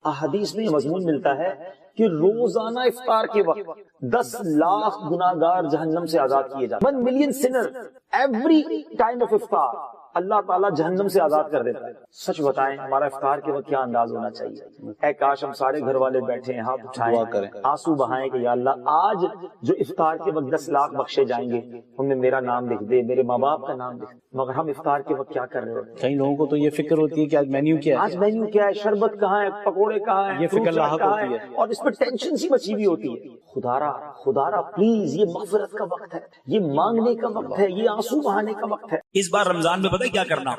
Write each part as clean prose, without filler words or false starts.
احادیث میں یہ مضمون ملتا ہے کہ روزانہ افطار کے وقت 10 لاکھ گناہگار جہنم سے آزاد کیے جاتے ہیں. 1 million sinner every time of افطار اللہ تعالیٰ جہنم سے آزاد کر دیتا ہے. سچ بتائیں ہمارا افطار کے وقت کیا انداز ہونا چاہیے؟ اے کاش ہم سارے گھر والے بیٹھے ہیں، ہاتھ اٹھائیں، آنسو بہائیں کہ یا اللہ آج جو افطار کے وقت 10 لاکھ بخشے جائیں گے ان میں میرا نام لکھ دے، میرے ماں باپ کا نام لکھ دے. مگر ہم افطار کے وقت کیا کر رہے ہیں؟ کئی لوگوں کو تو یہ فکر ہوتی ہے کہ آج مینیو کیا ہے، آج مینیو کیا ہے، شربت کہاں ہے، پکوڑے کہاں ہیں، یہ فکر لاحق ہوتی ہے اور اس پہ ٹینشن سی مچی ہوئی ہوتی ہے. خدارا پلیز یہ مغفرت کا وقت ہے، یہ مانگنے کا وقت ہے، یہ آنسو بہانے کا وقت ہے. اس بار رمضان میں پتہ ہے کیا کرنا؟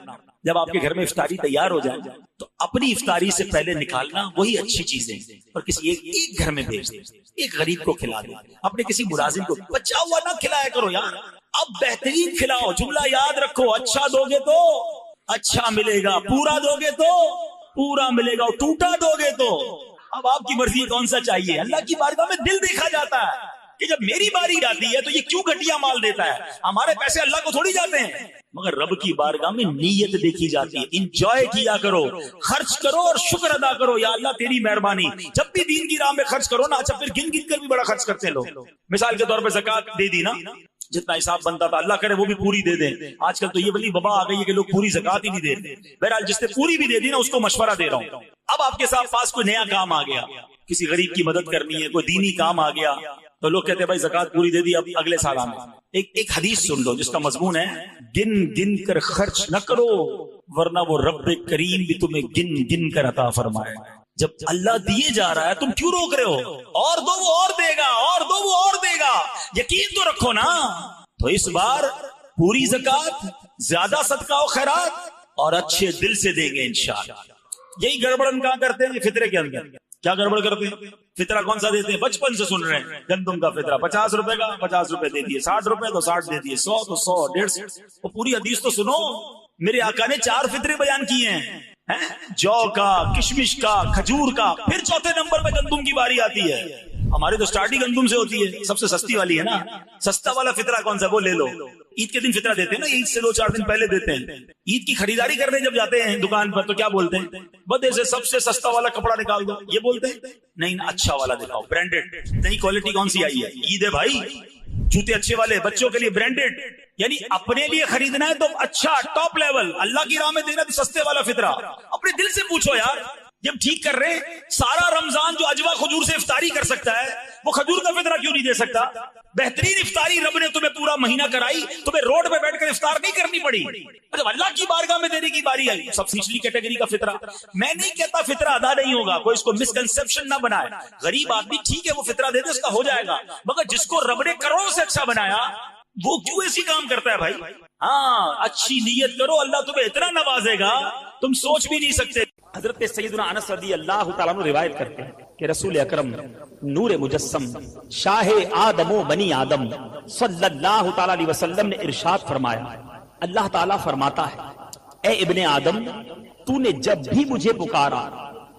جب آپ کے گھر میں افطاری تیار ہو جائے تو اپنی افطاری سے پہلے نکالنا وہی اچھی چیزیں اور کسی ایک گھر میں بھیج دیں، ایک غریب کو کھلا دیں، اپنے کسی ملازم کو. بچا ہوا نہ کھلایا کرو یار، اب بہترین کھلاؤ. جملہ یاد رکھو، اچھا دو گے تو اچھا ملے گا، پورا دو گے تو پورا ملے گا، ٹوٹا دو گے تو اب آپ کی مرضی کون سا چاہیے. اللہ کی بارگاہ میں دل دیکھا جاتا ہے کہ جب میری باری جاتی ہے تو یہ کیوں گھٹیا مال دیتا ہے. ہمارے پیسے اللہ کو تھوڑی جاتے ہیں، مگر رب کی بارگاہ میں نیت دیکھی جاتی ہے. انجوائے کیا کرو، خرچ کرو اور شکر ادا کرو. یا اللہ تیری مہربانی. جب بھی دین کی راہ میں خرچ کرو نا، اچھا پھر گن گن کر بھی بڑا خرچ کرتے ہیں لوگ. مثال کے طور پہ زکات دے دی نا، جتنا حساب بنتا تھا اللہ کرے وہ بھی پوری دے دیں. آج کل تو یہ بڑی وبا آ گئی ہے کہ لوگ پوری زکات ہی نہیں دیتے. بہرحال جس نے پوری بھی دے دی نا اس کو مشورہ دے رہا ہوں. اب آپ کے ساتھ پاس کوئی نیا کام آ گیا، کسی غریب کی مدد کرنی ہے، کوئی دینی کام آ گیا، تو لوگ کہتے ہیں بھائی زکات پوری دے دی، اب اگلے سال آنا. ایک حدیث سن لو جس کا مضمون ہے گن گن کر خرچ نہ کرو ورنہ وہ رب کریم بھی تمہیں گن گن کر عطا فرمائے. جب اللہ دیے جا رہا ہے تم کیوں روک رہے ہو؟ اور دو وہ اور دے گا، اور دو وہ اور دے گا. یقین تو رکھو نا. تو اس بار پوری زکات، زیادہ صدقہ و خیرات اور اچھے دل سے دیں گے انشاءاللہ. یہی گڑبڑ ہم کہاں کرتے ہیں فطرے کے اندر. کیا گڑبڑ کرتے ہیں؟ فطرہ کون سا دیتے ہیں؟ بچپن سے سن رہے ہیں گندم کا فطرہ 50 روپے کا 50 روپے دے دیے، 60 روپے تو 60 دے دیے، 100 تو 100، 150. وہ پوری حدیث تو سنو. میرے آقا نے 4 فطرے بیان کیے ہیں، جو کا، کشمش کا، کھجور کا. پھر چوتھے نمبر پہ گندم کی باری آتی ہے. ہماری تو سٹارٹ ہی گندم سے ہوتی ہے، سب سے سستی والی ہے نا. سستا والا فطرہ کون سا وہ لے لو. عید کے دن فطرہ دیتے ہیں نا، عید سے 2-4 دن پہلے دیتے ہیں. عید کی خریداری کرنے جب جاتے ہیں دکان پر تو کیا بولتے ہیں؟ بدے سے سب سے سستا والا کپڑا نکال دو، یہ بولتے ہیں. نہیں اچھا والا دکھاؤ، برانڈیڈ. نہیں کوالٹی کون سی آئی ہے؟ عید ہے بھائی، جوتے اچھے والے، بچوں کے لیے برانڈیڈ. یعنی اپنے لیے خریدنا ہے تو اچھا ٹاپ لیول، اللہ کی راہ میں دینا تو سستے والا فطرہ. اپنے دل سے پوچھو یار، جب ٹھیک کر رہے سارا رمضان جو اجوا کھجور سے افطاری کر سکتا ہے وہ کھجور کا فطرہ کیوں نہیں دے سکتا؟ بہترین افطاری رب نے تمہیں پورا مہینہ کرائی، تمہیں روڈ پہ بیٹھ کر افطار نہیں کرنی پڑی. جب اللہ کی بارگاہ میں دینے کی باری آئی سب سے نچلی کیٹیگری کا فطرہ. میں نہیں کہتا فطرہ ادا نہیں ہوگا، کوئی اس کو مسکنسپشن نہ بنائے. غریب آدمی ٹھیک ہے وہ فطرہ دے دے، اس کا ہو جائے گا. مگر جس کو رب نے کروڑوں سے اچھا بنایا وہ کیوں ایسی کام کرتا ہے بھائی؟ ہاں اچھی نیت کرو، اللہ تمہیں اتنا نوازے گا تم سوچ بھی نہیں سکتے. حضرت سیدنا انس رضی اللہ تعالیٰ عنہ روایت کرتے ہیں کہ رسول اکرم نور مجسم شاہ آدم و بنی آدم صلی اللہ تعالیٰ علیہ وسلم نے ارشاد فرمایا، اللہ تعالیٰ فرماتا ہے اے ابن آدم، تو نے جب بھی مجھے پکارا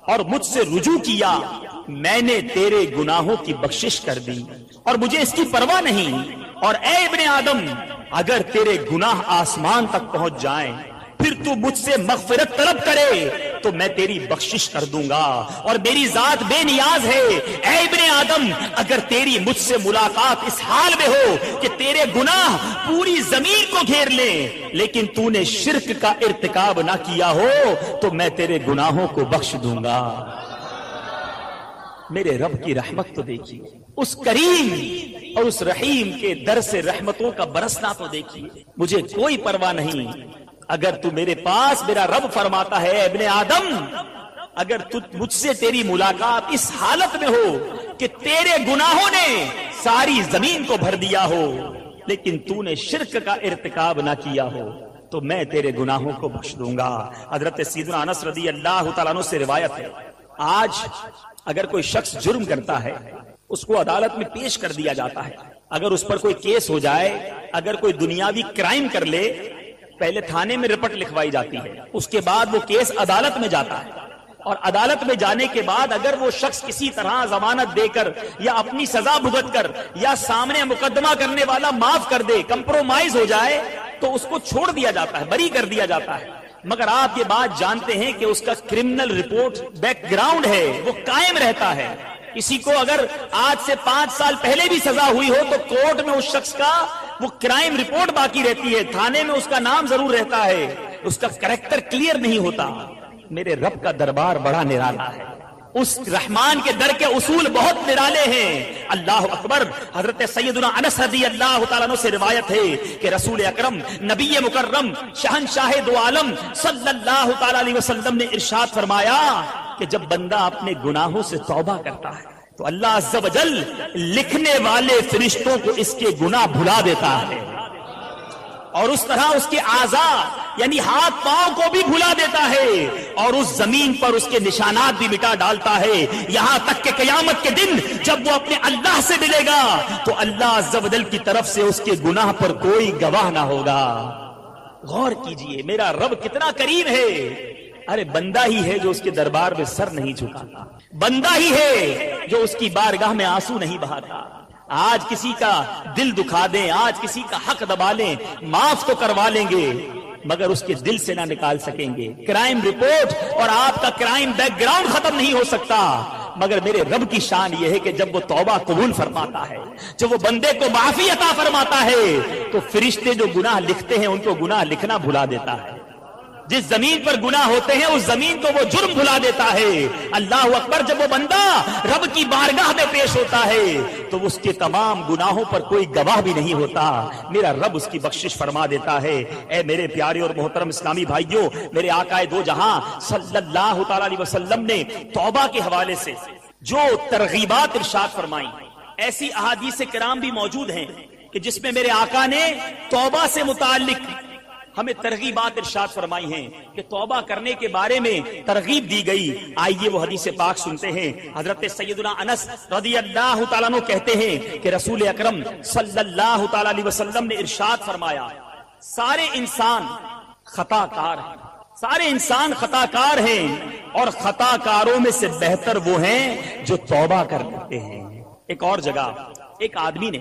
اور مجھ سے رجوع کیا میں نے تیرے گناہوں کی بخشش کر دی اور مجھے اس کی پرواہ نہیں. اور اے ابن آدم، اگر تیرے گناہ آسمان تک پہنچ جائیں پھر تو مجھ سے مغفرت طلب کرے تو میں تیری بخشش کر دوں گا اور میری ذات بے نیاز ہے. اے ابن آدم، اگر تیری مجھ سے ملاقات اس حال میں ہو کہ تیرے گناہ پوری زمین کو گھیر لیں لیکن تو نے شرک کا ارتکاب نہ کیا ہو تو میں تیرے گناہوں کو بخش دوں گا. میرے رب کی رحمت تو دیکھیے، اس کریم اور اس رحیم کے در سے رحمتوں کا برسنا تو دیکھیے. مجھے کوئی پرواہ نہیں اگر تو میرے پاس، میرا رب فرماتا ہے ابن آدم اگر مجھ سے تیری ملاقات اس حالت میں ہو کہ تیرے گناہوں نے ساری زمین کو بھر دیا ہو لیکن تو نے شرک کا ارتکاب نہ کیا ہو تو میں تیرے گناہوں کو بخش دوں گا. حضرت سیدنا انس رضی اللہ تعالیٰ عنہ سے روایت ہے، آج اگر کوئی شخص جرم کرتا ہے اس کو عدالت میں پیش کر دیا جاتا ہے. اگر اس پر کوئی کیس ہو جائے، اگر کوئی دنیاوی کرائم کر لے، پہلے تھانے میں رپٹ لکھوائی جاتی ہے، اس کے بعد وہ کیس عدالت میں جاتا ہے اور عدالت میں جانے کے بعد اگر وہ شخص کسی طرح ضمانت دے کر یا اپنی سزا بھگت کر یا سامنے مقدمہ کرنے والا معاف کر دے، کمپرومائز ہو جائے تو اس کو چھوڑ دیا جاتا ہے، بری کر دیا جاتا ہے. مگر آپ یہ بات جانتے ہیں کہ اس کا کرمنل رپورٹ بیک گراؤنڈ ہے، وہ قائم رہتا ہے. کسی کو اگر آج سے 5 سال پہلے بھی سزا ہوئی ہو تو کورٹ میں اس شخص کا وہ کرائم رپورٹ باقی رہتی ہے، تھانے میں اس کا نام ضرور رہتا ہے، اس کا کریکٹر کلیئر نہیں ہوتا. میرے رب کا دربار بڑا نرالا ہے، اس رحمان کے در کے اصول بہت نرالے ہیں. اللہ اکبر. حضرت سیدنا انس رضی اللہ تعالیٰ عنہ سے روایت ہے کہ رسول اکرم نبی مکرم شہنشاہ دو عالم صلی اللہ تعالیٰ علیہ وسلم نے ارشاد فرمایا کہ جب بندہ اپنے گناہوں سے توبہ کرتا ہے تو اللہ عز و جل لکھنے والے فرشتوں کو اس کے گناہ بھلا دیتا ہے، اور اس طرح اس کے اعضاء یعنی ہاتھ پاؤں کو بھی بھلا دیتا ہے، اور اس زمین پر اس کے نشانات بھی مٹا ڈالتا ہے، یہاں تک کہ قیامت کے دن جب وہ اپنے اللہ سے ملے گا تو اللہ عز و جل کی طرف سے اس کے گناہ پر کوئی گواہ نہ ہوگا. غور کیجئے میرا رب کتنا کریم ہے. ارے بندہ ہی ہے جو اس کے دربار میں سر نہیں جھکاتا، بندہ ہی ہے جو اس کی بارگاہ میں آنسو نہیں بہاتا. آج کسی کا دل دکھا دیں، آج کسی کا حق دبا لیں، معاف تو کروا لیں گے مگر اس کے دل سے نہ نکال سکیں گے. کرائم رپورٹ اور آپ کا کرائم بیک گراؤنڈ ختم نہیں ہو سکتا، مگر میرے رب کی شان یہ ہے کہ جب وہ توبہ قبول فرماتا ہے، جب وہ بندے کو معافی عطا فرماتا ہے تو فرشتے جو گناہ لکھتے ہیں ان کو گناہ لکھنا بھلا دیتا ہے. جس زمین پر گناہ ہوتے ہیں اس زمین کو وہ جرم بھلا دیتا ہے. اللہ اکبر. جب وہ بندہ رب کی بارگاہ میں پیش ہوتا ہے تو اس کے تمام گناہوں پر کوئی گواہ بھی نہیں ہوتا، میرا رب اس کی بخشش فرما دیتا ہے. اے میرے پیارے اور محترم اسلامی بھائیوں، میرے آقائے دو جہاں صلی اللہ تعالی علیہ وسلم نے توبہ کے حوالے سے جو ترغیبات ارشاد فرمائی، ایسی احادیث کرام بھی موجود ہیں کہ جس میں میرے آقا نے توبہ سے متعلق ہمیں ترغیبات ارشاد فرمائی ہیں کہ توبہ کرنے کے بارے میں ترغیب دی گئی. آئیے وہ حدیث پاک سنتے ہیں. حضرت سیدنا انس رضی اللہ تعالیٰ عنہ کہتے ہیں کہ رسول اکرم صلی اللہ تعالیٰ علیہ وسلم نے ارشاد فرمایا سارے انسان خطا کار ہیں، سارے انسان خطا کار ہیں، اور خطا کاروں میں سے بہتر وہ ہیں جو توبہ کر لیتے ہیں. ایک اور جگہ ایک آدمی نے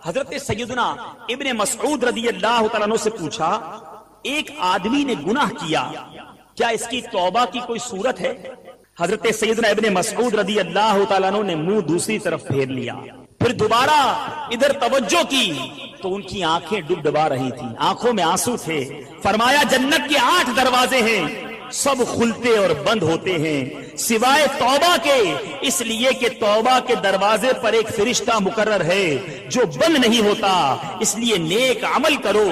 حضرت سیدنا ابن مسعود رضی اللہ تعالیٰ عنہ سے پوچھا ایک آدمی نے گناہ کیا، کیا اس کی توبہ کی کوئی صورت ہے؟ حضرت سیدنا ابن مسعود رضی اللہ تعالیٰ عنہ نے منہ دوسری طرف پھیر لیا، پھر دوبارہ ادھر توجہ کی تو ان کی آنکھیں ڈبڈبا رہی تھیں، آنکھوں میں آنسو تھے. فرمایا جنت کے 8 دروازے ہیں، سب کھلتے اور بند ہوتے ہیں سوائے توبہ کے، اس لیے کہ توبہ کے دروازے پر ایک فرشتہ مقرر ہے جو بند نہیں ہوتا. اس لیے نیک عمل کرو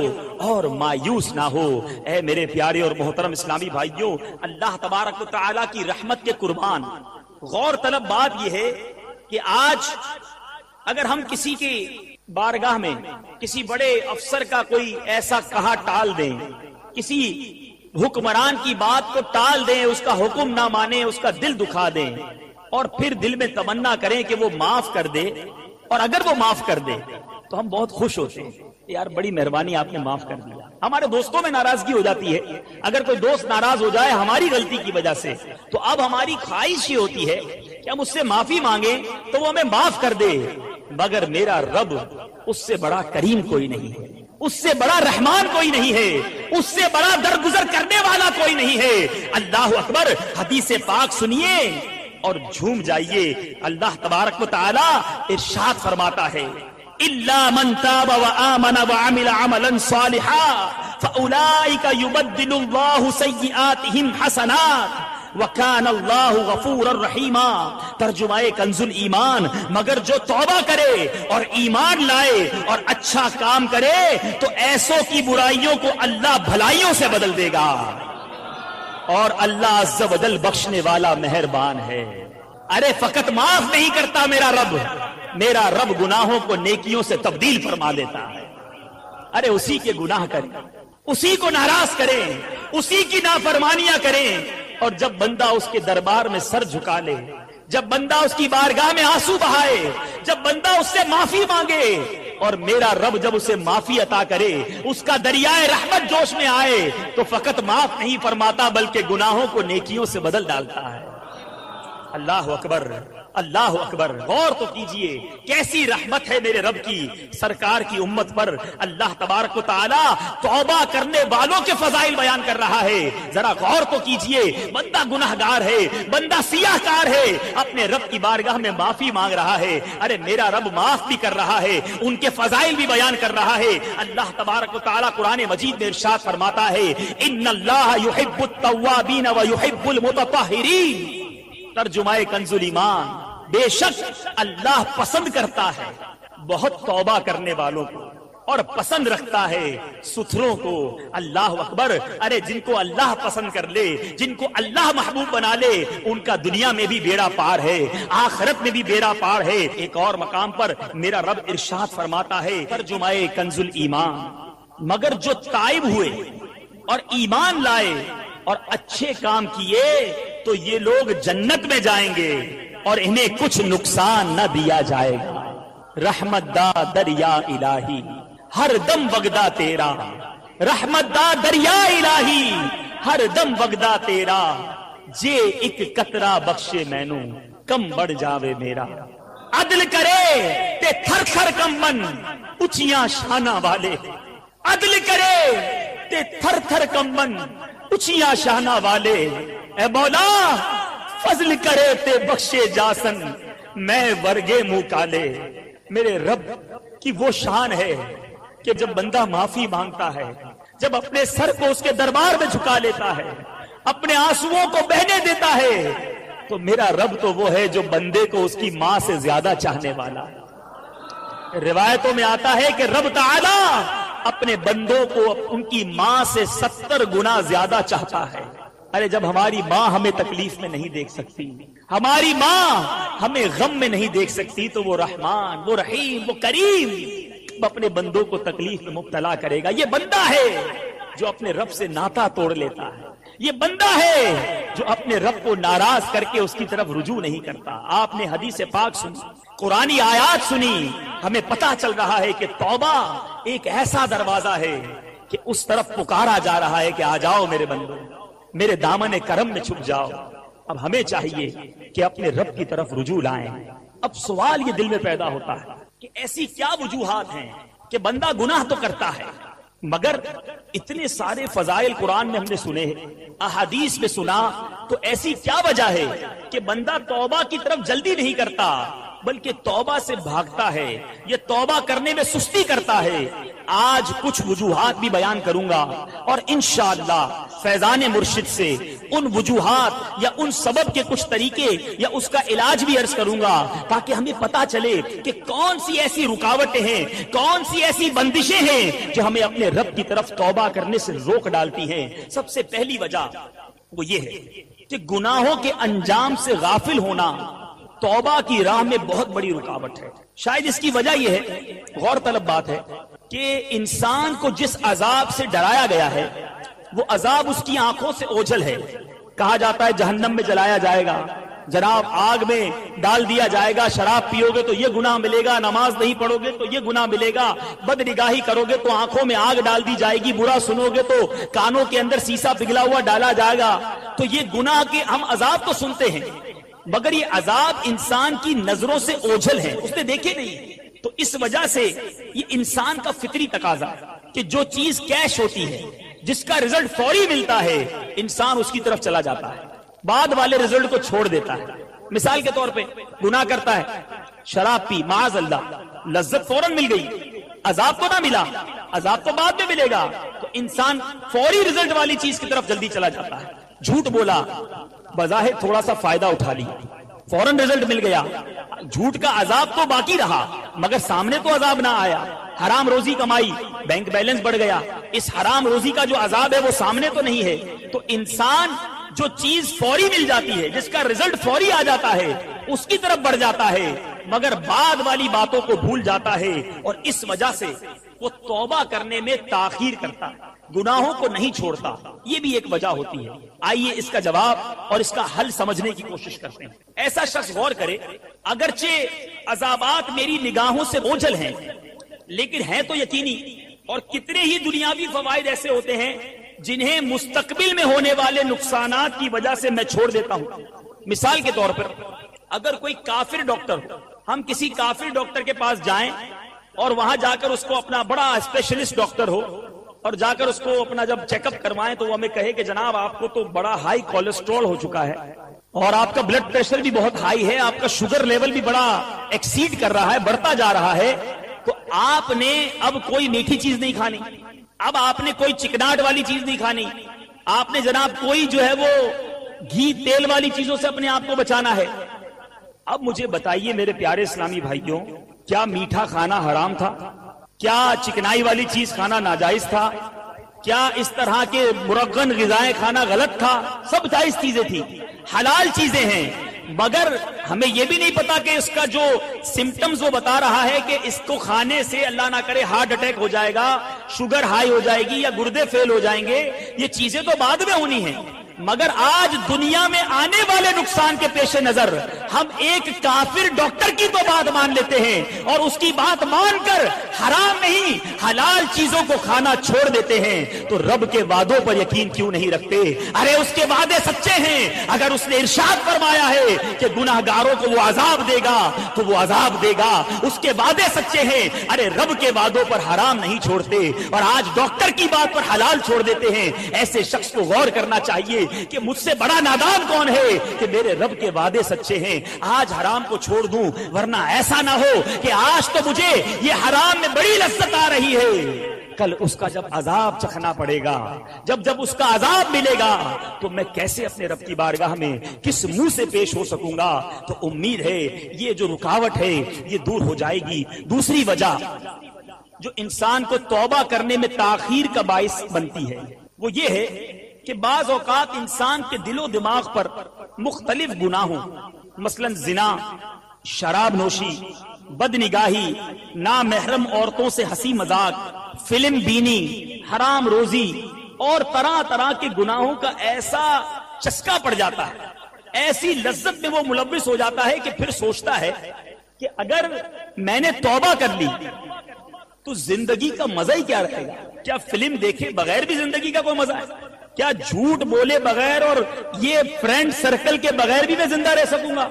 اور مایوس نہ ہو. اے میرے پیارے اور محترم اسلامی بھائیوں، اللہ تبارک و تعالیٰ کی رحمت کے قربان غور طلب بات یہ ہے کہ آج اگر ہم کسی کی بارگاہ میں کسی بڑے افسر کا کوئی ایسا کہا ٹال دیں، کسی حکمران کی بات کو ٹال دیں، اس کا حکم نہ مانیں، اس کا دل دکھا دیں، اور پھر دل میں تمنا کریں کہ وہ معاف کر دے، اور اگر وہ معاف کر دے تو ہم بہت خوش ہوتے ہیں، یار بڑی مہربانی آپ نے معاف کر دیا. ہمارے دوستوں میں ناراضگی ہو جاتی ہے، اگر کوئی دوست ناراض ہو جائے ہماری غلطی کی وجہ سے تو اب ہماری خواہش یہ ہوتی ہے کہ ہم اس سے معافی مانگیں تو وہ ہمیں معاف کر دے. مگر میرا رب اس سے بڑا کریم کوئی نہیں ہے، اس سے بڑا رحمان کوئی نہیں ہے، اس سے بڑا درگزر کرنے والا کوئی نہیں ہے. اللہ اکبر. حدیث پاک سنیے اور جھوم جائیے. اللہ تبارک و تعالی ارشاد فرماتا ہے الا من تاب وآمن وعمل عملا صالحا فاولئک یبدل اللہ سیئاتہم حسنات وَكَانَ اللَّهُ غَفُورًا رَحِيمًا. ترجمہ کنز الایمان، مگر جو توبہ کرے اور ایمان لائے اور اچھا کام کرے تو ایسوں کی برائیوں کو اللہ بھلائیوں سے بدل دے گا، اور اللہ عز و جل بخشنے والا مہربان ہے. ارے فقط معاف نہیں کرتا میرا رب گناہوں کو نیکیوں سے تبدیل فرما دیتا ہے. ارے اسی کے گناہ کریں، اسی کو ناراض کریں، اسی کی نافرمانیاں کریں، اور جب بندہ اس کے دربار میں سر جھکا لے، جب بندہ اس کی بارگاہ میں آنسو بہائے، جب بندہ اس سے معافی مانگے، اور میرا رب جب اسے معافی عطا کرے، اس کا دریائے رحمت جوش میں آئے تو فقط معاف نہیں فرماتا بلکہ گناہوں کو نیکیوں سے بدل ڈالتا ہے. اللہ اکبر. اللہ اکبر، غور تو کیجئے کیسی رحمت ہے میرے رب کی سرکار کی امت پر۔ اللہ تبارک و تعالی توبہ کرنے والوں کے فضائل بیان کر رہا ہے، ذرا غور تو کیجئے۔ بندہ گناہگار ہے، بندہ سیاہ کار ہے، اپنے رب کی بارگاہ میں معافی مانگ رہا ہے، ارے میرا رب معاف بھی کر رہا ہے، ان کے فضائل بھی بیان کر رہا ہے۔ اللہ تبارک و تعالی قرآن مجید میں ارشاد فرماتا ہے ان اللہ یحب التوابین ویحب المتطہرین، ترجمہ کنز الایمان، بے شک اللہ پسند کرتا ہے بہت توبہ کرنے والوں کو اور پسند رکھتا ہے ستھروں کو۔ اللہ اکبر، ارے جن کو اللہ پسند کر لے، جن کو اللہ محبوب بنا لے، ان کا دنیا میں بھی بیڑا پار ہے، آخرت میں بھی بیڑا پار ہے۔ ایک اور مقام پر میرا رب ارشاد فرماتا ہے ترجمہ کنز الایمان، مگر جو تائب ہوئے اور ایمان لائے اور اچھے کام کیے تو یہ لوگ جنت میں جائیں گے اور انہیں کچھ نقصان نہ دیا جائے گا۔ رحمت دا دریا الہی ہر دم وگدا تیرا، رحمت دا دریا الہی ہر دم وگدا تیرا، جے ایک قطرہ بخشے مینوں کم بڑھ جاوے میرا۔ عدل کرے تے تھر تھر کمبن اچیاں شانہ والے، عدل کرے تے تھر تھر کمبن اچیاں شانہ والے، اے مولا فضل کرے تے بخشے جاسن میں ورگے منہ کالے۔ میرے رب کی وہ شان ہے کہ جب بندہ معافی مانگتا ہے، جب اپنے سر کو اس کے دربار میں جھکا لیتا ہے، اپنے آنسوؤں کو بہنے دیتا ہے، تو میرا رب تو وہ ہے جو بندے کو اس کی ماں سے زیادہ چاہنے والا ہے۔ روایتوں میں آتا ہے کہ رب تعالی اپنے بندوں کو ان کی ماں سے 70 گنا زیادہ چاہتا ہے۔ ارے جب ہماری ماں ہمیں تکلیف میں نہیں دیکھ سکتی، ہماری ماں ہمیں غم میں نہیں دیکھ سکتی، تو وہ رحمان، وہ رحیم، وہ کریم اپنے بندوں کو تکلیف میں مبتلا کرے گا۔ یہ بندہ ہے جو اپنے رب سے ناتا توڑ لیتا ہے، یہ بندہ ہے جو اپنے رب کو ناراض کر کے اس کی طرف رجوع نہیں کرتا۔ آپ نے حدیث پاک سنی، قرآنی آیات سنی، ہمیں پتا چل رہا ہے کہ توبہ ایک ایسا دروازہ ہے کہ اس طرف پکارا جا رہا ہے کہ آ جاؤ میرے بندو، میرے دامن کرم میں چھپ جاؤ۔ اب ہمیں چاہیے کہ اپنے رب کی طرف رجوع لائیں۔ اب سوال یہ دل میں پیدا ہوتا ہے کہ ایسی کیا وجوہات ہیں کہ بندہ گناہ تو کرتا ہے مگر اتنے سارے فضائل قرآن میں ہم نے سنے ہیں، احادیث میں سنا، تو ایسی کیا وجہ ہے کہ بندہ توبہ کی طرف جلدی نہیں کرتا بلکہ توبہ سے بھاگتا ہے، یہ توبہ کرنے میں سستی کرتا ہے؟ آج کچھ وجوہات بھی بیان کروں گا اور انشاءاللہ فیضان مرشد سے ان وجوہات یا ان سبب کے کچھ طریقے یا اس کا علاج بھی عرض کروں گا، تاکہ ہمیں پتا چلے کہ کون سی ایسی رکاوٹیں ہیں، کون سی ایسی بندشیں ہیں جو ہمیں اپنے رب کی طرف توبہ کرنے سے روک ڈالتی ہیں۔ سب سے پہلی وجہ وہ یہ ہے کہ گناہوں کے انجام سے غافل ہونا توبہ کی راہ میں بہت بڑی رکاوٹ ہے۔ شاید اس کی وجہ یہ ہے، غور طلب بات ہے، کہ انسان کو جس عذاب سے ڈرایا گیا ہے وہ عذاب اس کی آنکھوں سے اوجھل ہے۔ کہا جاتا ہے جہنم میں جلایا جائے گا، جناب آگ میں ڈال دیا جائے گا، شراب پیو گے تو یہ گناہ ملے گا، نماز نہیں پڑھو گے تو یہ گناہ ملے گا، بد نگاہی کرو گے تو آنکھوں میں آگ ڈال دی جائے گی، برا سنو گے تو کانوں کے اندر سیسا پگھلا ہوا ڈالا جائے گا۔ تو یہ گناہ کے ہم عذاب تو سنتے ہیں مگر یہ عذاب انسان کی نظروں سے اوجھل ہے، اس نے دیکھے نہیں۔ تو اس وجہ سے یہ انسان کا فطری تقاضا کہ جو چیز کیش ہوتی ہے، جس کا رزلٹ فوری ملتا ہے، انسان اس کی طرف چلا جاتا ہے، بعد والے رزلٹ کو چھوڑ دیتا ہے۔ مثال کے طور پہ گناہ کرتا ہے، شراب پی، معاذ اللہ، لذت فوراً مل گئی، عذاب تو نہ ملا، عذاب تو بعد میں ملے گا، تو انسان فوری رزلٹ والی چیز کی طرف جلدی چلا جاتا ہے۔ جھوٹ بولا، بظاہر تھوڑا سا فائدہ اٹھا لیا، فوراً رزلٹ مل گیا، جھوٹ کا عذاب تو باقی رہا مگر سامنے تو عذاب نہ آیا۔ حرام روزی کمائی، بینک بیلنس بڑھ گیا، اس حرام روزی کا جو عذاب ہے وہ سامنے تو نہیں ہے۔ تو انسان جو چیز فوری مل جاتی ہے، جس کا رزلٹ فوری آ جاتا ہے، اس کی طرف بڑھ جاتا ہے مگر بعد والی باتوں کو بھول جاتا ہے، اور اس وجہ سے وہ توبہ کرنے میں تاخیر کرتا ہے، گناہوں کو نہیں چھوڑتا۔ یہ بھی ایک وجہ ہوتی ہے۔ آئیے اس کا جواب اور اس کا حل سمجھنے کی کوشش کرتے ہیں۔ ایسا شخص غور کرے، اگرچہ عذابات میری نگاہوں سے اوجھل ہیں لیکن ہیں تو یقینی، اور کتنے ہی دنیاوی فوائد ایسے ہوتے ہیں جنہیں مستقبل میں ہونے والے نقصانات کی وجہ سے میں چھوڑ دیتا ہوں۔ مثال کے طور پر اگر کوئی کافر ڈاکٹر ہو, ہم کسی کافر ڈاکٹر کے پاس جائیں اور وہاں جا کر اس کو اپنا بڑا اسپیشلسٹ ڈاکٹر ہو اور جا کر اس کو اپنا جب چیک اپ کروائیں تو وہ ہمیں کہے کہ جناب آپ کو تو بڑا ہائی کولیسٹرول ہو چکا ہے اور آپ کا بلڈ پریشر بھی بہت ہائی ہے, آپ کا شوگر لیول بھی بڑا ایکسیڈ کر رہا ہے, بڑھتا جا رہا ہے, تو آپ نے اب کوئی میٹھی چیز نہیں کھانی, اب آپ نے کوئی چکناٹ والی چیز نہیں کھانی, آپ نے جناب کوئی جو ہے وہ گھی تیل والی چیزوں سے اپنے آپ کو بچانا ہے. اب مجھے بتائیے میرے پیارے اسلامی بھائیوں, کیا میٹھا کھانا حرام تھا؟ کیا چکنائی والی چیز کھانا ناجائز تھا؟ کیا اس طرح کے مرغن غذائیں کھانا غلط تھا؟ سب جائز چیزیں تھی, حلال چیزیں ہیں, مگر ہمیں یہ بھی نہیں پتا کہ اس کا جو سمپٹمز وہ بتا رہا ہے کہ اس کو کھانے سے اللہ نہ کرے ہارٹ اٹیک ہو جائے گا, شوگر ہائی ہو جائے گی یا گردے فیل ہو جائیں گے. یہ چیزیں تو بعد میں ہونی ہیں, مگر آج دنیا میں آنے والے نقصان کے پیش نظر ہم ایک کافر ڈاکٹر کی تو بات مان لیتے ہیں اور اس کی بات مان کر حرام نہیں حلال چیزوں کو کھانا چھوڑ دیتے ہیں. تو رب کے وعدوں پر یقین کیوں نہیں رکھتے؟ ارے اس کے وعدے سچے ہیں. اگر اس نے ارشاد فرمایا ہے کہ گناہگاروں کو وہ عذاب دے گا تو وہ عذاب دے گا, اس کے وعدے سچے ہیں. ارے رب کے وعدوں پر حرام نہیں چھوڑتے اور آج ڈاکٹر کی بات پر حلال چھوڑ دیتے ہیں. ایسے شخص کو غور کرنا چاہیے کہ مجھ سے بڑا نادان کون ہے کہ میرے رب کے وعدے سچے ہیں, آج حرام کو چھوڑ دوں, ورنہ ایسا نہ ہو کہ آج تو مجھے یہ حرام میں بڑی لذت آ رہی ہے, کل اس کا جب عذاب چکھنا پڑے گا, جب اس کا عذاب ملے گا تو میں کیسے اپنے رب کی بارگاہ میں کس منہ سے پیش ہو سکوں گا. تو امید ہے یہ جو رکاوٹ ہے یہ دور ہو جائے گی. دوسری وجہ جو انسان کو توبہ کرنے میں تاخیر کا باعث بنتی ہے وہ یہ ہے کہ بعض اوقات انسان کے دل و دماغ پر مختلف گناہوں مثلا زنا, شراب نوشی, بد نگاہی, نامحرم عورتوں سے ہنسی مذاق, فلم بینی, حرام روزی اور طرح طرح کے گناہوں کا ایسا چسکا پڑ جاتا ہے, ایسی لذت میں وہ ملوث ہو جاتا ہے کہ پھر سوچتا ہے کہ اگر میں نے توبہ کر لی تو زندگی کا مزہ ہی کیا رہے گا. کیا فلم دیکھے بغیر بھی زندگی کا کوئی مزہ ہے؟ کیا جھوٹ بولے بغیر اور یہ فرینڈ سرکل کے بغیر بھی میں زندہ رہ سکوں گا؟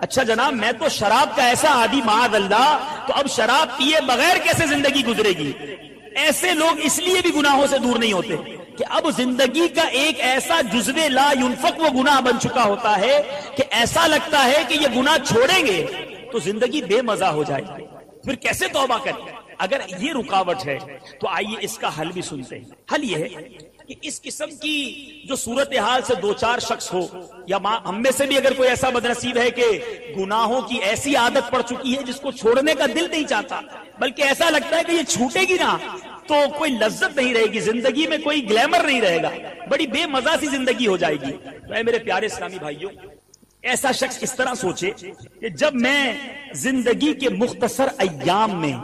اچھا جناب میں تو شراب کا ایسا عادی معاذ اللہ, تو اب شراب پیے بغیر کیسے زندگی گزرے گی؟ ایسے لوگ اس لیے بھی گناہوں سے دور نہیں ہوتے کہ اب زندگی کا ایک ایسا جزو لا ينفق وہ گناہ بن چکا ہوتا ہے کہ ایسا لگتا ہے کہ یہ گناہ چھوڑیں گے تو زندگی بے مزہ ہو جائے گی. پھر کیسے توبہ کریں؟ اگر یہ رکاوٹ ہے تو آئیے اس کا حل بھی سنتے ہیں. حل یہ ہے کہ اس قسم کی جو صورتحال سے دو چار شخص ہو یا ہم میں سے بھی اگر کوئی ایسا بدنصیب ہے کہ گناہوں کی ایسی عادت پڑ چکی ہے جس کو چھوڑنے کا دل نہیں چاہتا, بلکہ ایسا لگتا ہے کہ یہ چھوٹے گی نا تو کوئی لذت نہیں رہے گی, زندگی میں کوئی گلیمر نہیں رہے گا, بڑی بے مزہ سی زندگی ہو جائے گی. تو اے میرے پیارے اسلامی بھائیوں, ایسا شخص اس طرح سوچے کہ جب میں زندگی کے مختصر ایام میں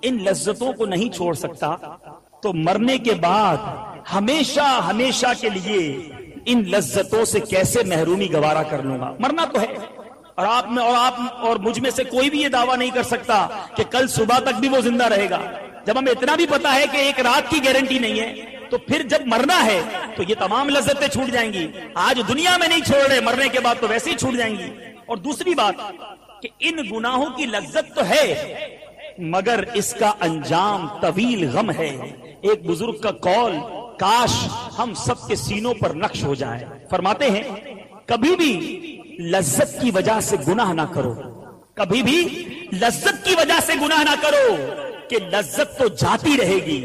ان لذتوں کو نہیں چھوڑ سکتا تو مرنے کے بعد ہمیشہ ہمیشہ کے لیے ان لذتوں سے کیسے محرومی گوارا کر لوں گا. مرنا تو ہے اور آپ اور مجھ میں سے کوئی بھی یہ دعویٰ نہیں کر سکتا کہ کل صبح تک بھی وہ زندہ رہے گا. جب ہمیں اتنا بھی پتا ہے کہ ایک رات کی گارنٹی نہیں ہے تو پھر جب مرنا ہے تو یہ تمام لذتیں چھوٹ جائیں گی. آج دنیا میں نہیں چھوڑ رہے, مرنے کے بعد تو ویسے ہی چھوٹ جائیں گی. اور دوسری بات کہ ان گناہوں کی لذت تو ہے مگر اس کا انجام طویل غم ہے. ایک بزرگ کا قول کاش ہم سب کے سینوں پر نقش ہو جائے. فرماتے ہیں کبھی بھی لذت کی وجہ سے گناہ نہ کرو, کبھی بھی لذت کی وجہ سے گناہ نہ کرو کہ لذت تو جاتی رہے گی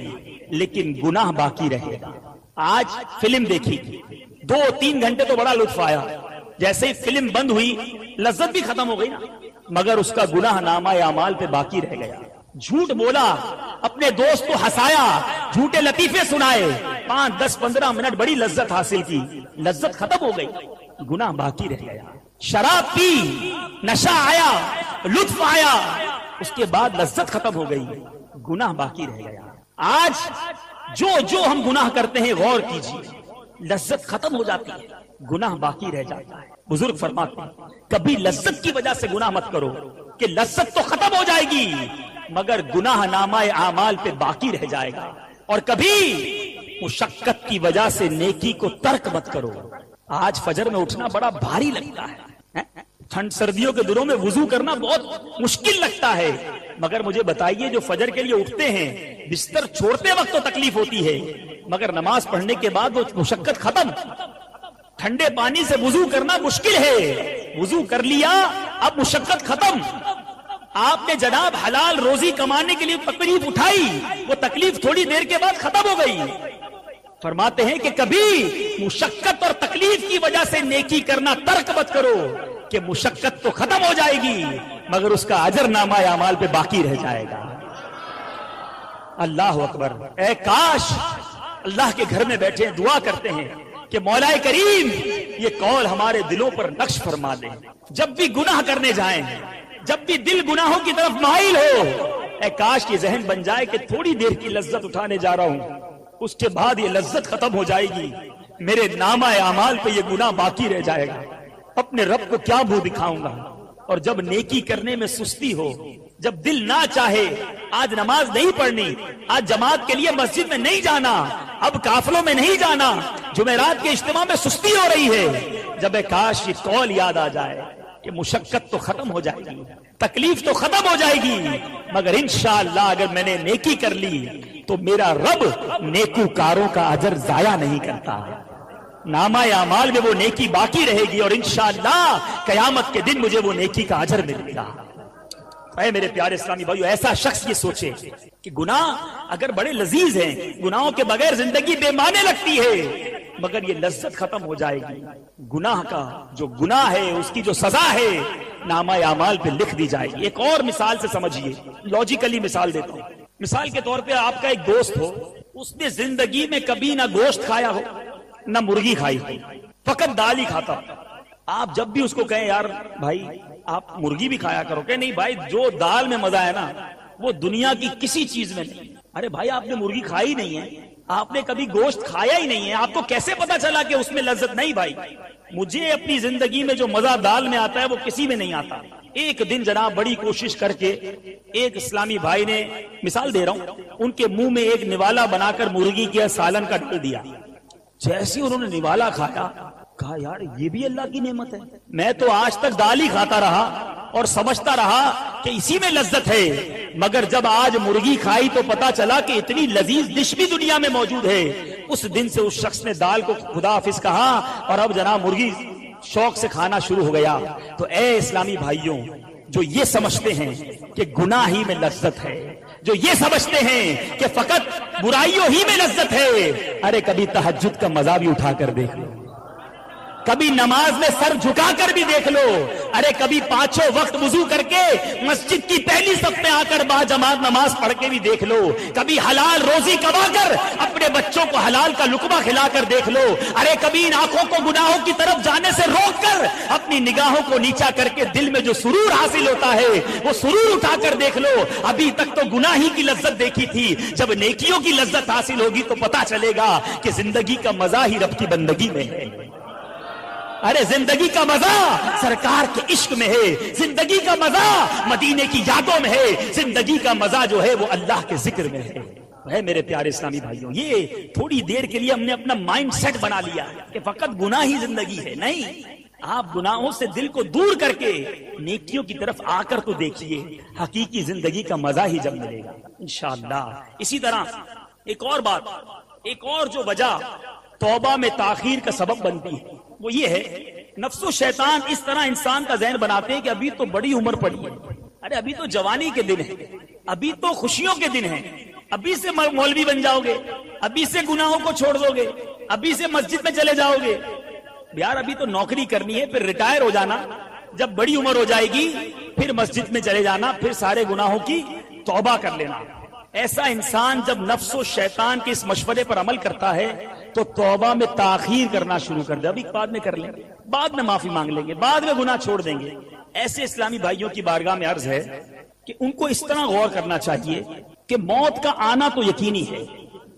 لیکن گناہ باقی رہے گا. آج فلم دیکھی 2-3 گھنٹے تو بڑا لطف آیا, جیسے ہی فلم بند ہوئی لذت بھی ختم ہو گئی نا, مگر اس کا گناہ نامہ اعمال پہ باقی رہ گیا. جھوٹ بولا, اپنے دوست کو ہنسایا, جھوٹے لطیفے سنائے, 5-10-15 منٹ بڑی لذت حاصل کی, لذت ختم ہو گئی, گناہ باقی رہ گیا. شراب پی, نشہ آیا, لطف آیا, اس کے بعد لذت ختم ہو گئی, گناہ باقی رہ گیا. آج جو ہم گناہ کرتے ہیں غور کیجیے, لذت ختم ہو جاتی ہے, گناہ باقی رہ جاتا ہے. بزرگ فرماتے ہیں کبھی لذت کی وجہ سے گناہ مت کرو کہ لذت تو ختم ہو جائے گی مگر گناہ نامہ اعمال پہ باقی رہ جائے گا. اور کبھی مشقت کی وجہ سے نیکی کو ترک مت کرو. آج فجر میں اٹھنا بڑا بھاری لگتا ہے, ٹھنڈ سردیوں کے دنوں میں وضو کرنا بہت مشکل لگتا ہے، مگر مجھے بتائیے جو فجر کے لیے اٹھتے ہیں بستر چھوڑتے وقت تو تکلیف ہوتی ہے، مگر نماز پڑھنے کے بعد وہ مشقت ختم۔ ٹھنڈے پانی سے وضو کرنا مشکل ہے، وضو کر لیا اب مشقت ختم۔ آپ نے جناب حلال روزی کمانے کے لیے تکلیف اٹھائی، وہ تکلیف تھوڑی دیر کے بعد ختم ہو گئی۔ فرماتے ہیں کہ کبھی مشقت اور تکلیف کی وجہ سے نیکی کرنا ترک مت کرو، کہ مشقت تو ختم ہو جائے گی مگر اس کا اجر نامہ اعمال پہ باقی رہ جائے گا۔ اللہ اکبر، اے کاش اللہ کے گھر میں بیٹھے دعا کرتے ہیں کہ مولا کریم یہ قول ہمارے دلوں پر نقش فرما دے، جب بھی گناہ کرنے جائیں، جب بھی دل گناہوں کی طرف مائل ہو، اے کاش یہ ذہن بن جائے کہ تھوڑی دیر کی لذت اٹھانے جا رہا ہوں، اس کے بعد یہ لذت ختم ہو جائے گی، میرے نامہ اعمال پہ یہ گناہ باقی رہ جائے گا، اپنے رب کو کیا منہ دکھاؤں گا۔ اور جب نیکی کرنے میں سستی ہو، جب دل نہ چاہے آج نماز نہیں پڑھنی، آج جماعت کے لیے مسجد میں نہیں جانا، اب قافلوں میں نہیں جانا، جمعرات کے اجتماع میں سستی ہو رہی ہے، جب کاش یہ قول یاد آ جائے کہ مشقت تو ختم ہو جائے گی، تکلیف تو ختم ہو جائے گی، مگر انشاءاللہ اگر میں نے نیکی کر لی تو میرا رب نیکوکاروں کا اجر ضائع نہیں کرتا، نامہ اعمال میں وہ نیکی باقی رہے گی اور انشاءاللہ قیامت کے دن مجھے وہ نیکی کا اجر ملے گا۔ اے میرے پیارے اسلامی بھائیو، ایسا شخص یہ سوچے کہ گناہ اگر بڑے لذیذ ہیں، گناہوں کے بغیر زندگی بے معنی لگتی ہے، مگر یہ لذت ختم ہو جائے گی، گناہ کا جو گناہ ہے اس کی جو سزا ہے نامہ اعمال پہ لکھ دی جائے گی۔ ایک اور مثال سے سمجھیے، لاجیکلی مثال دیتا ہوں۔ مثال کے طور پہ آپ کا ایک دوست ہو، اس نے زندگی میں کبھی نہ گوشت کھایا ہو نہ مرغی کھائی، فقط دال ہی کھاتا۔ آپ جب بھی اس کو کہیں یار بھائی آپ مرغی بھی کھایا کرو، کہ نہیں بھائی جو دال میں مزہ ہے نا وہ دنیا کی کسی چیز میں نہیں۔ ارے بھائی آپ نے مرغی کھائی نہیں ہے، آپ نے کبھی گوشت کھایا ہی نہیں ہے، آپ کو کیسے پتا چلا کہ اس میں لذت نہیں؟ بھائی مجھے اپنی زندگی میں جو مزہ دال میں آتا ہے وہ کسی میں نہیں آتا۔ ایک دن جناب بڑی کوشش کر کے ایک اسلامی بھائی نے، مثال دے رہا ہوں، ان کے منہ میں ایک نوالا بنا کر مرغی کے سالن کا ڈال دیا۔ جیسے انہوں نے نوالا کھایا، کہا یار یہ بھی اللہ کی نعمت ہے، میں تو آج تک دال ہی کھاتا رہا اور سمجھتا رہا کہ اسی میں لذت ہے، مگر جب آج مرغی کھائی تو پتا چلا کہ اتنی لذیذ ڈش بھی دنیا میں موجود ہے۔ اس دن سے اس شخص نے دال کو خدا حافظ کہا اور اب جناب مرغی شوق سے کھانا شروع ہو گیا۔ تو اے اسلامی بھائیوں جو یہ سمجھتے ہیں کہ گناہ ہی میں لذت ہے، جو یہ سمجھتے ہیں کہ فقط برائیوں ہی میں لذت ہے، ارے کبھی تہجد کا مزہ بھی اٹھا کر دیکھ لو، کبھی نماز میں سر جھکا کر بھی دیکھ لو، ارے کبھی پانچوں وقت وضو کر کے مسجد کی پہلی صف میں آ کر با جماعت نماز پڑھ کے بھی دیکھ لو، کبھی حلال روزی کما کر اپنے بچوں کو حلال کا لقمہ کھلا کر دیکھ لو، ارے کبھی ان آنکھوں کو گناہوں کی طرف جانے سے روک کر اپنی نگاہوں کو نیچا کر کے دل میں جو سرور حاصل ہوتا ہے وہ سرور اٹھا کر دیکھ لو۔ ابھی تک تو گناہ ہی کی لذت دیکھی تھی، جب نیکیوں کی لذت حاصل ہوگی تو پتا چلے گا کہ زندگی کا مزہ ہی رب کی بندگی میں ہے۔ ارے زندگی کا مزہ سرکار کے عشق میں ہے، زندگی کا مزہ مدینے کی یادوں میں ہے، زندگی کا مزہ جو ہے وہ اللہ کے ذکر میں ہے۔ میرے پیارے اسلامی بھائیوں، یہ تھوڑی دیر کے لیے ہم نے اپنا مائنڈ سیٹ بنا لیا کہ فقط گناہ ہی زندگی ہے، نہیں، آپ گناہوں سے دل کو دور کر کے نیکیوں کی طرف آ کر تو دیکھیے، حقیقی زندگی کا مزہ ہی جب ملے گا انشاءاللہ۔ اسی طرح ایک اور بات، ایک اور جو وجہ توبہ میں تاخیر کا سبب بنتی ہے وہ یہ ہے، نفس و شیطان اس طرح انسان کا ذہن بناتے ہیں کہ ابھی تو بڑی عمر پڑی ہے، ارے ابھی تو جوانی کے دن ہے، ابھی تو خوشیوں کے دن ہیں، ابھی سے مولوی بن جاؤ گے، ابھی سے گناہوں کو چھوڑ دو گے، ابھی سے مسجد میں چلے جاؤ گے، یار ابھی تو نوکری کرنی ہے، پھر ریٹائر ہو جانا، جب بڑی عمر ہو جائے گی پھر مسجد میں چلے جانا، پھر سارے گناہوں کی توبہ کر لینا۔ ایسا انسان جب نفس و شیطان کے اس مشورے پر عمل کرتا ہے تو توبہ میں تاخیر کرنا شروع کر دے، ابھی بعد میں کر لیں گے، بعد میں معافی مانگ لیں گے، بعد میں گناہ چھوڑ دیں گے۔ ایسے اسلامی بھائیوں کی بارگاہ میں عرض ہے کہ ان کو اس طرح غور کرنا چاہیے کہ موت کا آنا تو یقینی ہے،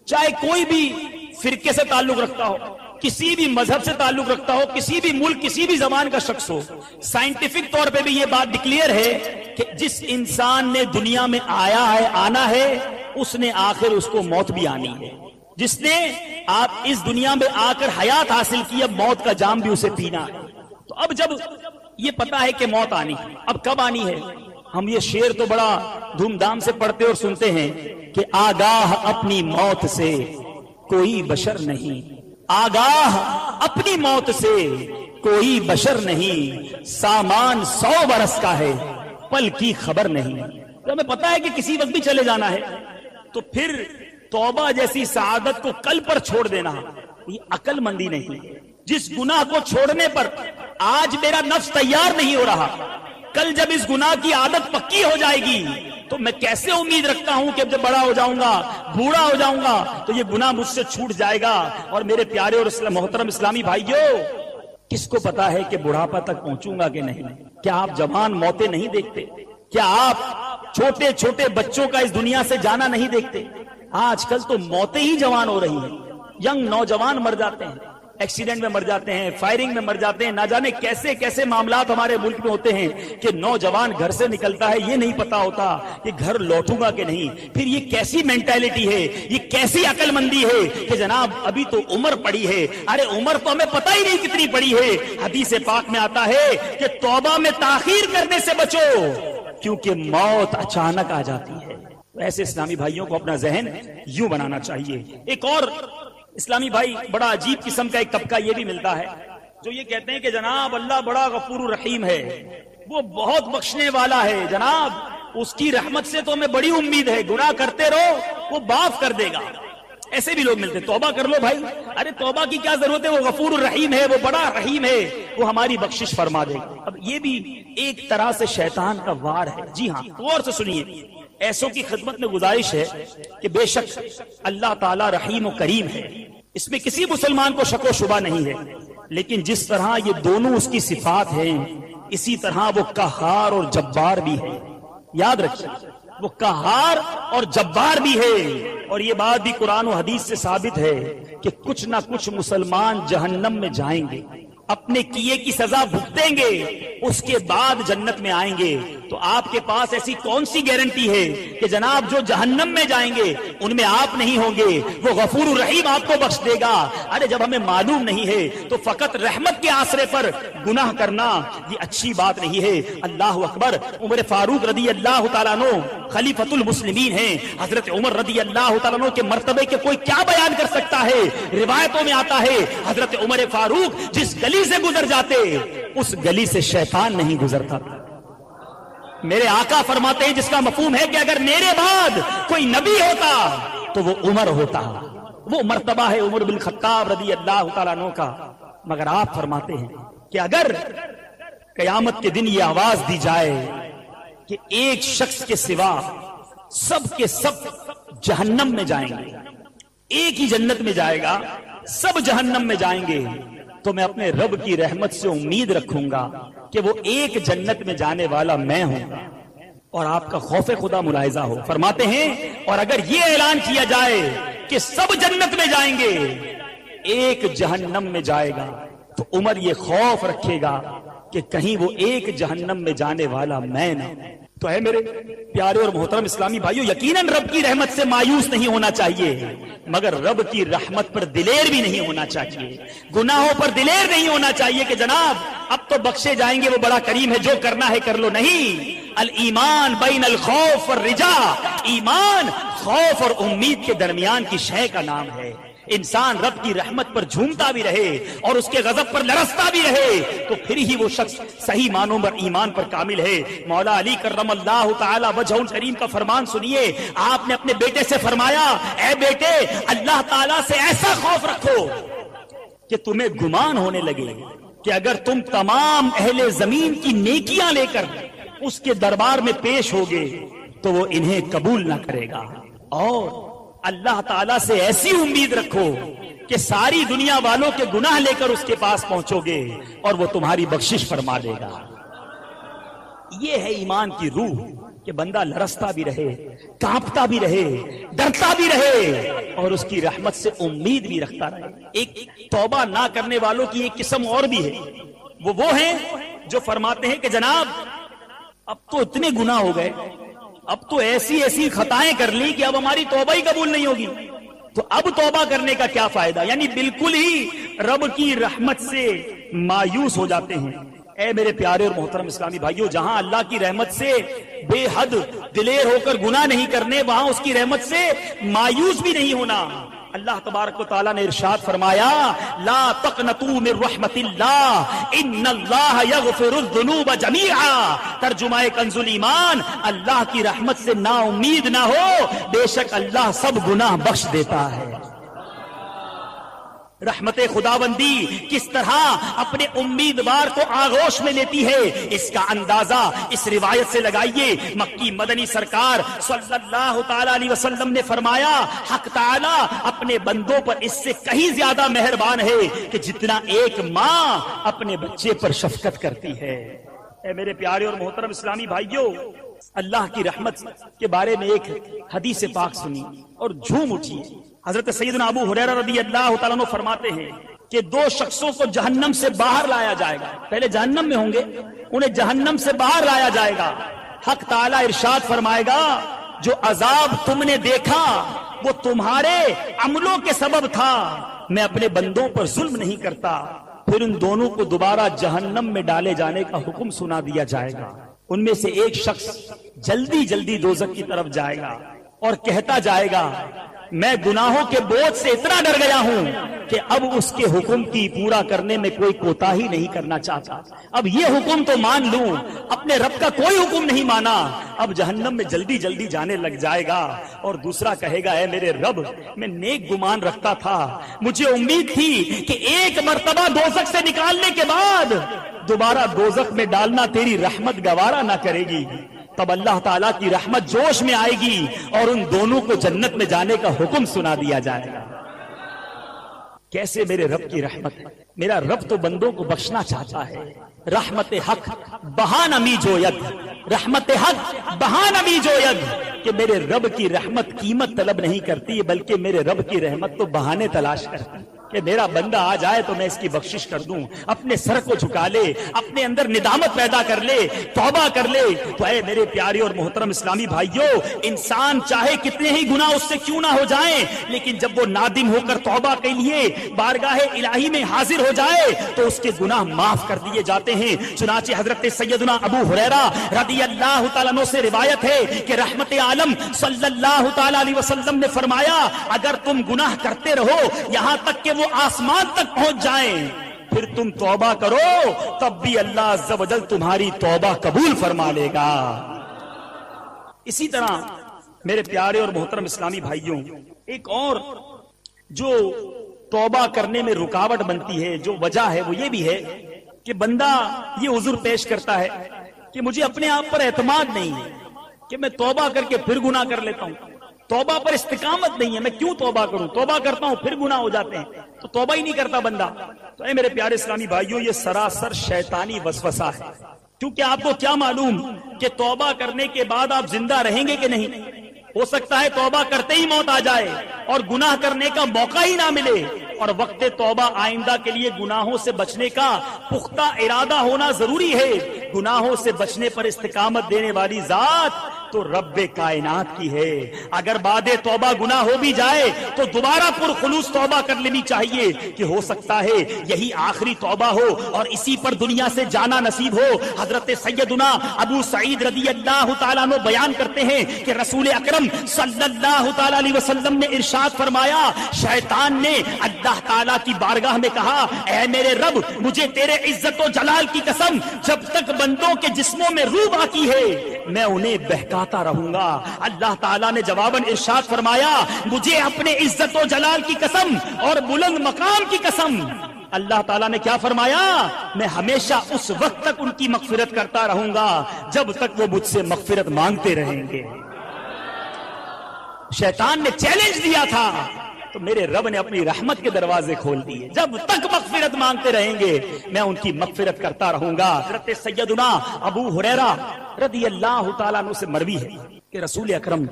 چاہے کوئی بھی فرقے سے تعلق رکھتا ہو، کسی بھی مذہب سے تعلق رکھتا ہو، کسی بھی ملک کسی بھی زبان کا شخص ہو، سائنٹیفک طور پہ بھی یہ بات ڈکلیئر ہے کہ جس انسان نے دنیا میں آیا ہے، آنا ہے، اس نے آخر اس کو موت بھی آنی ہے۔ جس نے آپ اس دنیا میں آ کر حیات حاصل کی، اب موت کا جام بھی اسے پینا ہے۔ تو اب جب یہ پتا ہے کہ موت آنی ہے. اب کب آنی ہے؟ ہم یہ شعر تو بڑا دھوم دھام سے پڑھتے اور سنتے ہیں کہ آگاہ اپنی موت سے کوئی بشر نہیں، آگاہ اپنی موت سے کوئی بشر نہیں، سامان 100 برس کا ہے پل کی خبر نہیں. تو ہمیں پتا ہے کہ کسی وقت بھی چلے جانا ہے، تو پھر توبہ جیسی سعادت کو کل پر چھوڑ دینا یہ عقل مندی نہیں. جس گناہ کو چھوڑنے پر آج میرا نفس تیار نہیں ہو رہا، کل جب اس گناہ کی عادت پکی ہو جائے گی تو میں کیسے امید رکھتا ہوں کہ جب بڑا ہو جاؤں گا، بوڑھا ہو جاؤں گا تو یہ گناہ مجھ سے چھوٹ جائے گا. اور میرے پیارے اور محترم اسلامی بھائیوں، کس کو پتا ہے کہ بڑھاپا تک پہنچوں گا کہ نہیں؟ کیا آپ جوان موتیں نہیں دیکھتے؟ کیا آپ چھوٹے چھوٹے بچوں کا اس دنیا سے جانا نہیں دیکھتے؟ آج کل تو موتیں ہی جوان ہو رہی ہیں. ینگ نوجوان مر جاتے ہیں، ایکسیڈنٹ میں مر جاتے ہیں، فائرنگ میں مر جاتے ہیں. نہ جانے کیسے کیسے معاملات ہمارے ملک میں ہوتے ہیں کہ نوجوان گھر سے نکلتا ہے، یہ نہیں پتا ہوتا کہ گھر لوٹوں گا کہ نہیں. پھر یہ کیسی مینٹالٹی ہے، یہ کیسی عقل مندی ہے کہ جناب ابھی تو عمر پڑی ہے. ارے عمر تو ہمیں پتہ ہی نہیں کتنی پڑی ہے. حدیث پاک میں آتا ہے کہ توبہ میں تاخیر کرنے سے بچو کیونکہ موت اچانک آ جاتی ہے. ایسے اسلامی بھائیوں کو اپنا ذہن یوں بنانا چاہیے. ایک اور اسلامی بھائی بڑا عجیب قسم کا ایک طبقہ یہ بھی ملتا ہے جو یہ کہتے ہیں کہ جناب اللہ بڑا غفور الرحیم ہے، وہ بہت بخشنے والا ہے، جناب اس کی رحمت سے تو ہمیں بڑی امید ہے، گناہ کرتے رہو وہ معاف کر دے گا. ایسے بھی لوگ ملتے، توبہ کر لو بھائی. ارے توبہ کی کیا ضرورت ہے، وہ غفور الرحیم ہے، وہ بڑا رحیم ہے، وہ ہماری بخشش فرما دے گا. اب یہ بھی ایک طرح سے شیطان کا وار ہے. جی ہاں، غور سے سنیے. ایسوں کی خدمت میں گزارش ہے کہ بے شک اللہ تعالی رحیم و کریم ہے، اس میں کسی مسلمان کو شک و شبہ نہیں ہے. لیکن جس طرح یہ دونوں اس کی صفات ہیں، اسی طرح وہ قہار اور جبار بھی ہے. یاد رکھیے، وہ قہار اور جبار بھی ہے. اور یہ بات بھی قرآن و حدیث سے ثابت ہے کہ کچھ نہ کچھ مسلمان جہنم میں جائیں گے، اپنے کیے کی سزا بھگتیں گے، اس کے بعد جنت میں آئیں گے. تو آپ کے پاس ایسی کون سی گارنٹی ہے کہ جناب جو جہنم میں جائیں گے ان میں آپ نہیں ہوں گے، وہ غفور الرحیم آپ کو بخش دے گا؟ ارے جب ہمیں معلوم نہیں ہے تو فقط رحمت کے آسرے پر گناہ کرنا یہ اچھی بات نہیں ہے. اللہ اکبر. عمر فاروق رضی اللہ تعالیٰ عنہ خلیفۃ المسلمین ہیں. حضرت عمر رضی اللہ تعالیٰ عنہ کے مرتبے کے کوئی کیا بیان کر سکتا ہے؟ روایتوں میں آتا ہے حضرت عمر فاروق جس گلی سے گزر جاتے اس گلی سے شیطان نہیں گزرتا. میرے آقا فرماتے ہیں جس کا مفہوم ہے کہ اگر میرے بعد کوئی نبی ہوتا تو وہ عمر ہوتا. وہ مرتبہ ہے عمر بن خطاب رضی اللہ تعالیٰ عنہ کا. مگر آپ فرماتے ہیں کہ اگر قیامت کے دن یہ آواز دی جائے کہ ایک شخص کے سوا سب کے سب جہنم میں جائیں گے، ایک ہی جنت میں جائے گا، سب جہنم میں جائیں گے، تو میں اپنے رب کی رحمت سے امید رکھوں گا کہ وہ ایک جنت میں جانے والا میں ہوں گا. اور آپ کا خوف خدا ملاحظہ ہو. فرماتے ہیں اور اگر یہ اعلان کیا جائے کہ سب جنت میں جائیں گے، ایک جہنم میں جائے گا، تو عمر یہ خوف رکھے گا کہ کہیں وہ ایک جہنم میں جانے والا میں نہ. تو ہے میرے پیارے اور محترم اسلامی بھائیوں، یقیناً رب کی رحمت سے مایوس نہیں ہونا چاہیے، مگر رب کی رحمت پر دلیر بھی نہیں ہونا چاہیے، گناہوں پر دلیر نہیں ہونا چاہیے کہ جناب اب تو بخشے جائیں گے، وہ بڑا کریم ہے، جو کرنا ہے کر لو. نہیں. الایمان بین الخوف والرجا. ایمان خوف اور امید کے درمیان کی شے کا نام ہے. انسان رب کی رحمت پر جھومتا بھی رہے اور اس کے غضب پر لرزتا بھی رہے تو پھر ہی وہ شخص صحیح معنوں پر ایمان پر کامل ہے. مولا علی کرم اللہ تعالی وجہ الکریم کا فرمان سنیے. آپ نے اپنے بیٹے سے فرمایا، اے بیٹے اللہ تعالیٰ سے ایسا خوف رکھو کہ تمہیں گمان ہونے لگے کہ اگر تم تمام اہل زمین کی نیکیاں لے کر اس کے دربار میں پیش ہوگے تو وہ انہیں قبول نہ کرے گا. اور اللہ تعالیٰ سے ایسی امید رکھو کہ ساری دنیا والوں کے گناہ لے کر اس کے پاس پہنچو گے اور وہ تمہاری بخشش فرما دے گا. یہ ہے ایمان کی روح کہ بندہ لرزتا بھی رہے، کانپتا بھی رہے، ڈرتا بھی رہے اور اس کی رحمت سے امید بھی رکھتا رہے. ایک توبہ نہ کرنے والوں کی ایک قسم اور بھی ہے. وہ ہیں جو فرماتے ہیں کہ جناب اب تو اتنے گناہ ہو گئے، اب تو ایسی خطائیں کر لی کہ اب ہماری توبہ ہی قبول نہیں ہوگی، تو اب توبہ کرنے کا کیا فائدہ. یعنی بالکل ہی رب کی رحمت سے مایوس ہو جاتے ہیں. اے میرے پیارے اور محترم اسلامی بھائیوں، جہاں اللہ کی رحمت سے بے حد دلیر ہو کر گناہ نہیں کرنے، وہاں اس کی رحمت سے مایوس بھی نہیں ہونا۔ اللہ تبارک و تعالیٰ نے ارشاد فرمایا لا تقنطوا من رحمت اللہ ان اللہ یغفر الذنوب جمیعا۔ ترجمہ کنز الایمان، اللہ کی رحمت سے نا امید نہ ہو، بے شک اللہ سب گناہ بخش دیتا ہے۔ رحمت خداوندی کس طرح اپنے امیدوار کو آغوش میں لیتی ہے، اس کا اندازہ اس روایت سے لگائیے۔ مکی مدنی سرکار صلی اللہ تعالی علیہ وسلم نے فرمایا حق تعالی اپنے بندوں پر اس سے کہیں زیادہ مہربان ہے کہ جتنا ایک ماں اپنے بچے پر شفقت کرتی ہے۔ اے میرے پیارے اور محترم اسلامی بھائیوں، اللہ کی رحمت کے بارے میں ایک حدیث پاک سنی اور جھوم اٹھی۔ حضرت سیدنا ابو ہریرہ رضی اللہ تعالیٰ عنہ فرماتے ہیں کہ دو شخصوں کو جہنم سے باہر لایا جائے گا، پہلے جہنم میں ہوں گے، انہیں جہنم سے باہر لایا جائے گا۔ حق تعالیٰ ارشاد فرمائے گا جو عذاب تم نے دیکھا وہ تمہارے عملوں کے سبب تھا، میں اپنے بندوں پر ظلم نہیں کرتا۔ پھر ان دونوں کو دوبارہ جہنم میں ڈالے جانے کا حکم سنا دیا جائے گا۔ ان میں سے ایک شخص جلدی جلدی دوزخ کی طرف جائے گا اور کہتا جائے گا میں گناہوں کے بوجھ سے اتنا ڈر گیا ہوں کہ اب اس کے حکم کی پورا کرنے میں کوئی کوتاہی نہیں کرنا چاہتا، اب یہ حکم تو مان لوں، اپنے رب کا کوئی حکم نہیں مانا، اب جہنم میں جلدی جلدی جانے لگ جائے گا۔ اور دوسرا کہے گا اے میرے رب میں نیک گمان رکھتا تھا، مجھے امید تھی کہ ایک مرتبہ دوزخ سے نکالنے کے بعد دوبارہ دوزخ میں ڈالنا تیری رحمت گوارا نہ کرے گی۔ تب اللہ تعالیٰ کی رحمت جوش میں آئے گی اور ان دونوں کو جنت میں جانے کا حکم سنا دیا جائے گا۔ کیسے میرے رب کی رحمت ہے، میرا رب تو بندوں کو بخشنا چاہتا ہے۔ رحمت حق بہان امی جو ید، رحمت حق بہان امی جو ید، کہ میرے رب کی رحمت قیمت طلب نہیں کرتی بلکہ میرے رب کی رحمت تو بہانے تلاش کرتی کہ میرا بندہ آ جائے تو میں اس کی بخشش کر دوں، اپنے سر کو جھکا لے، اپنے اندر ندامت پیدا کر لے، توبہ کر لے۔ تو اے میرے پیارے اور محترم اسلامی بھائیوں، انسان چاہے کتنے ہی گناہ اس سے کیوں نہ ہو جائیں، لیکن جب وہ نادم ہو کر توبہ کے لیے بارگاہ الہی میں حاضر ہو جائے تو اس کے گناہ معاف کر دیے جاتے ہیں۔ چنانچہ حضرت سیدنا ابو ہریرہ رضی اللہ تعالیٰ عنہ سے روایت ہے کہ رحمت عالم صلی اللہ تعالیٰ علیہ وسلم نے فرمایا اگر تم گناہ کرتے رہو یہاں تک کہ وہ آسمان تک پہنچ جائیں، پھر تم توبہ کرو تب بھی اللہ عز و جل تمہاری توبہ قبول فرما لے گا۔ اسی طرح میرے پیارے اور محترم اسلامی بھائیوں، ایک اور جو توبہ کرنے میں رکاوٹ بنتی ہے، جو وجہ ہے، وہ یہ بھی ہے کہ بندہ یہ عذر پیش کرتا ہے کہ مجھے اپنے آپ پر اعتماد نہیں ہے کہ میں توبہ کر کے پھر گناہ کر لیتا ہوں، توبہ پر استقامت نہیں ہے، میں کیوں توبہ کروں، توبہ کرتا ہوں پھر گناہ ہو جاتے ہیں، تو توبہ ہی نہیں کرتا بندہ۔ تو اے میرے پیارے اسلامی بھائیوں، یہ سراسر شیطانی وسوسہ ہے، کیونکہ آپ کو کیا معلوم کہ توبہ کرنے کے بعد آپ زندہ رہیں گے کہ نہیں۔ ہو سکتا ہے توبہ کرتے ہی موت آ جائے اور گناہ کرنے کا موقع ہی نہ ملے، اور وقت توبہ آئندہ کے لیے گناہوں سے بچنے کا پختہ ارادہ ہونا ضروری ہے۔ گناہوں سے بچنے پر استقامت دینے والی ذات تو رب کائنات کی ہے۔ اگر بعد توبہ گناہ ہو بھی جائے تو دوبارہ پرخلوص توبہ کر لینی چاہیے کہ ہو سکتا ہے یہی آخری توبہ ہو اور اسی پر دنیا سے جانا نصیب ہو۔ حضرت سیدنا ابو سعید رضی اللہ تعالیٰ عنہ بیان کرتے ہیں کہ رسول اکرم صلی اللہ تعالیٰ علیہ وسلم نے ارشاد فرمایا شیطان نے اللہ تعالیٰ کی بارگاہ میں کہا اے میرے رب مجھے تیرے عزت و جلال کی قسم جب تک بندوں کے جسموں میں روح باقی ہے میں انہیں بہکاتا رہوں گا۔ اللہ تعالیٰ نے جواباً ارشاد فرمایا مجھے اپنے عزت و جلال کی قسم اور بلند مقام کی قسم، اللہ تعالیٰ نے کیا فرمایا میں ہمیشہ اس وقت تک ان کی مغفرت کرتا رہوں گا جب تک وہ مجھ سے مغفرت مانگتے رہیں گے۔ شیطان نے چیلنج دیا تھا تو میرے رب نے اپنی رحمت کے دروازے کھول دیے، جب تک مغفرت مانگتے رہیں گے میں ان کی مغفرت کرتا رہوں گا۔ حضرت سیدنا ابو ہریرہ رضی اللہ تعالیٰ عنہ سے مروی ہے کہ رسول اکرم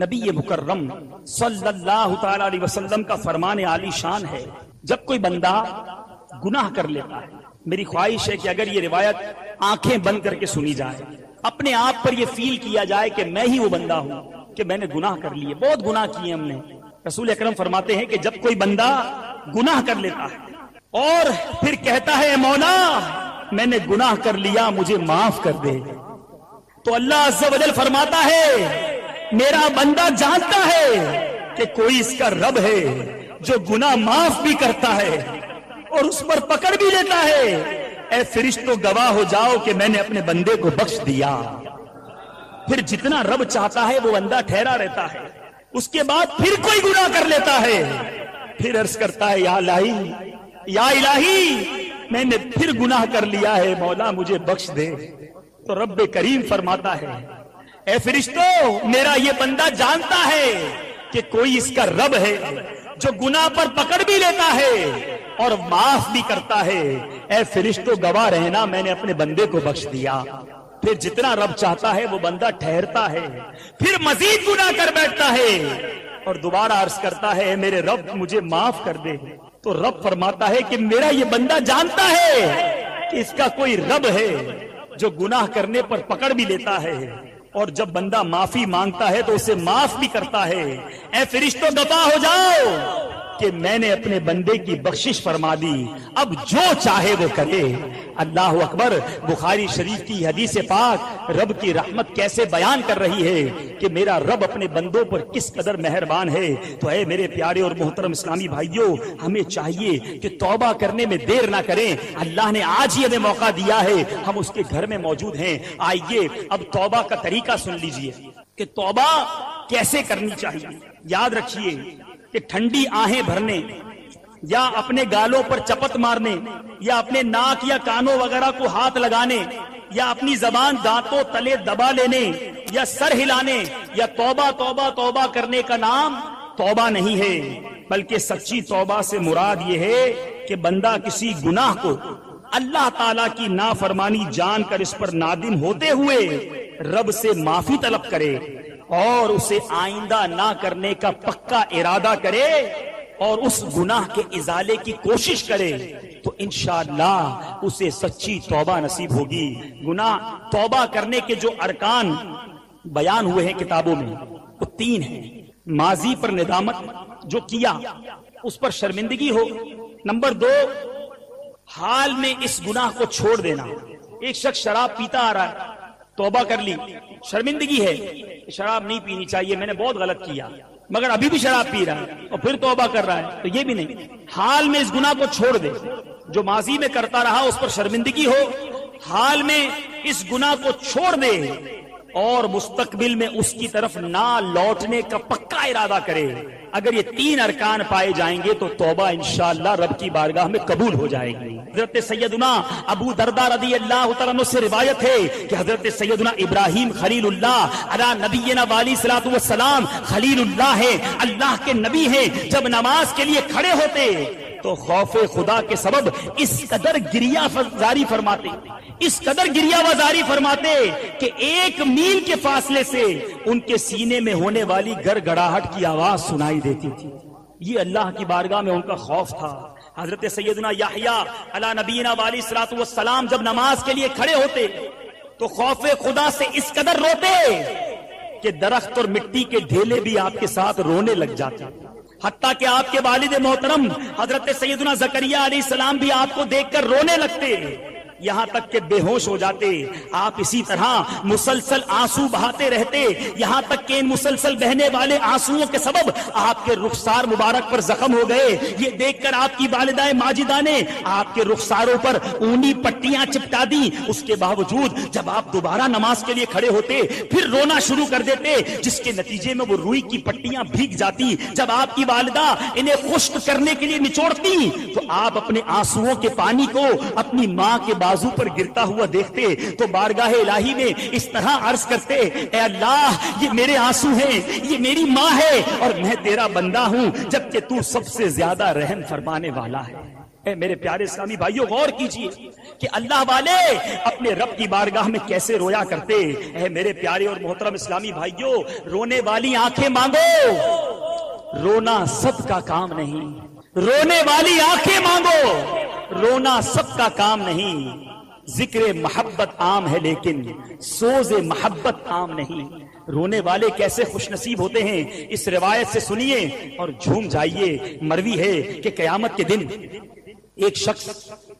نبی مکرم صلی اللہ تعالیٰ علیہ وسلم کا فرمان عالی شان ہے جب کوئی بندہ گناہ کر لیتا ہے، میری خواہش ہے کہ اگر یہ روایت آنکھیں بند کر کے سنی جائے، اپنے آپ پر یہ فیل کیا جائے کہ میں ہی وہ بندہ ہوں کہ میں نے گناہ کر لیے، بہت گناہ کیے ہم نے۔ رسول اکرم فرماتے ہیں کہ جب کوئی بندہ گناہ کر لیتا ہے اور پھر کہتا ہے مولا میں نے گناہ کر لیا مجھے معاف کر دے. تو اللہ عز و جل فرماتا ہے میرا بندہ جانتا ہے کہ کوئی اس کا رب ہے جو گناہ معاف بھی کرتا ہے اور اس پر پکڑ بھی لیتا ہے. اے فرشتوں گواہ ہو جاؤ کہ میں نے اپنے بندے کو بخش دیا. پھر جتنا رب چاہتا ہے وہ بندہ ٹھہرا رہتا ہے. اس کے بعد پھر کوئی گناہ کر لیتا ہے, پھر عرض کرتا ہے یا الہی میں نے پھر گناہ کر لیا ہے, مولا مجھے بخش دے. تو رب کریم فرماتا ہے اے فرشتوں میرا یہ بندہ جانتا ہے کہ کوئی اس کا رب ہے جو گناہ پر پکڑ بھی لیتا ہے اور معاف بھی کرتا ہے. اے فرشتوں گواہ رہنا میں نے اپنے بندے کو بخش دیا. پھر جتنا رب چاہتا ہے وہ بندہ ٹھہرتا ہے, پھر مزید گناہ کر بیٹھتا ہے اور دوبارہ عرض کرتا ہے میرے رب مجھے معاف کر دے. تو رب فرماتا ہے کہ میرا یہ بندہ جانتا ہے کہ اس کا کوئی رب ہے جو گناہ کرنے پر پکڑ بھی لیتا ہے اور جب بندہ معافی مانگتا ہے تو اسے معاف بھی کرتا ہے. اے فرشتوں گواہ ہو جاؤ کہ میں نے اپنے بندے کی بخشش فرما دی, اب جو چاہے وہ کرے. اللہ اکبر. بخاری شریف کی حدیث پاک رب کی رحمت کیسے بیان کر رہی ہے کہ میرا رب اپنے بندوں پر کس قدر مہربان ہے. تو اے میرے پیارے اور محترم اسلامی بھائیوں, ہمیں چاہیے کہ توبہ کرنے میں دیر نہ کریں. اللہ نے آج ہی ہمیں موقع دیا ہے, ہم اس کے گھر میں موجود ہیں. آئیے اب توبہ کا طریقہ سن لیجئے کہ توبہ کیسے کرنی چاہیے. یاد رکھیے کہ ٹھنڈی آہیں بھرنے یا اپنے گالوں پر چپت مارنے یا اپنے ناک یا کانوں وغیرہ کو ہاتھ لگانے یا اپنی زبان دانتوں تلے دبا لینے یا سر ہلانے یا توبہ توبہ توبہ کرنے کا نام توبہ نہیں ہے, بلکہ سچی توبہ سے مراد یہ ہے کہ بندہ کسی گناہ کو اللہ تعالیٰ کی نافرمانی جان کر اس پر نادم ہوتے ہوئے رب سے معافی طلب کرے اور اسے آئندہ نہ کرنے کا پکا ارادہ کرے اور اس گناہ کے ازالے کی کوشش کرے تو انشاءاللہ اسے سچی توبہ نصیب ہوگی. گناہ توبہ کرنے کے جو ارکان بیان ہوئے ہیں کتابوں میں وہ 3 ہیں. ماضی پر ندامت, جو کیا اس پر شرمندگی ہو. نمبر 2 حال میں اس گناہ کو چھوڑ دینا. ایک شخص شراب پیتا آ رہا ہے, توبہ کر لی, شرمندگی ہے شراب نہیں پینی چاہیے, میں نے بہت غلط کیا, مگر ابھی بھی شراب پی رہا ہے اور پھر توبہ کر رہا ہے, تو یہ بھی نہیں. حال میں اس گناہ کو چھوڑ دے. جو ماضی میں کرتا رہا اس پر شرمندگی ہو, حال میں اس گناہ کو چھوڑ دے اور مستقبل میں اس کی طرف نہ لوٹنے کا پکا ارادہ کرے. اگر یہ 3 ارکان پائے جائیں گے تو توبہ انشاءاللہ رب کی بارگاہ میں قبول ہو جائے گی. حضرت سیدنا ابو درداء رضی اللہ تعالیٰ عنہ سے روایت ہے کہ حضرت سیدنا ابراہیم خلیل اللہ علی نبینا والی صلاۃ والسلام خلیل اللہ ہے, اللہ کے نبی ہیں. جب نماز کے لیے کھڑے ہوتے تو خوف خدا کے سبب اس قدر گریہ وزاری فرماتے, اس قدر گریہ وزاری فرماتے کہ 1 میل کے فاصلے سے ان کے سینے میں ہونے والی گڑ گڑاہٹ کی آواز سنائی دیتی تھی. یہ اللہ کی بارگاہ میں ان کا خوف تھا. حضرت سیدنا یحییٰ علی نبینا والی صلاۃ والسلام جب نماز کے لیے کھڑے ہوتے تو خوف خدا سے اس قدر روتے کہ درخت اور مٹی کے ڈھیلے بھی آپ کے ساتھ رونے لگ جاتے. حتیٰ کہ آپ کے والد محترم حضرت سیدنا زکریا علیہ السلام بھی آپ کو دیکھ کر رونے لگتے, یہاں تک کہ بے ہوش ہو جاتے. آپ اسی طرح مسلسل آنسو بہاتے رہتے, یہاں تک کہ ان مسلسل بہنے والے آنسوؤں کے سبب آپ کے رخسار مبارک پر زخم ہو گئے. یہ دیکھ کر آپ کی والدہ ماجدہ نے آپ کے رخساروں پر اونی پٹیاں چپٹا دی. اس کے باوجود جب آپ دوبارہ نماز کے لیے کھڑے ہوتے پھر رونا شروع کر دیتے, جس کے نتیجے میں وہ روئی کی پٹیاں بھیگ جاتی. جب آپ کی والدہ انہیں خشک کرنے کے لیے نچوڑتی تو آپ اپنے آنسوؤں کے پانی کو اپنی ماں کے بازو پر گرتا ہوا دیکھتے تو بارگاہ الہی میں اس طرح عرض کرتے, اے اللہ یہ میرے آنسو ہیں, یہ میری ماں ہے اور میں تیرا بندہ ہوں, جبکہ تو سب سے زیادہ رحم فرمانے والا ہے. اے میرے پیارے اسلامی بھائیوں غور کیجئے کہ اللہ والے اپنے رب کی بارگاہ میں کیسے رویا کرتے. اے میرے پیارے اور محترم اسلامی بھائیوں, رونے والی آنکھیں مانگو, رونا سب کا کام نہیں. رونے والی آنکھیں مانگو, رونا سب کا کام نہیں. ذکر محبت عام ہے لیکن سوز محبت عام نہیں. رونے والے کیسے خوش نصیب ہوتے ہیں اس روایت سے سنیے اور جھوم جائیے. مروی ہے کہ قیامت کے دن ایک شخص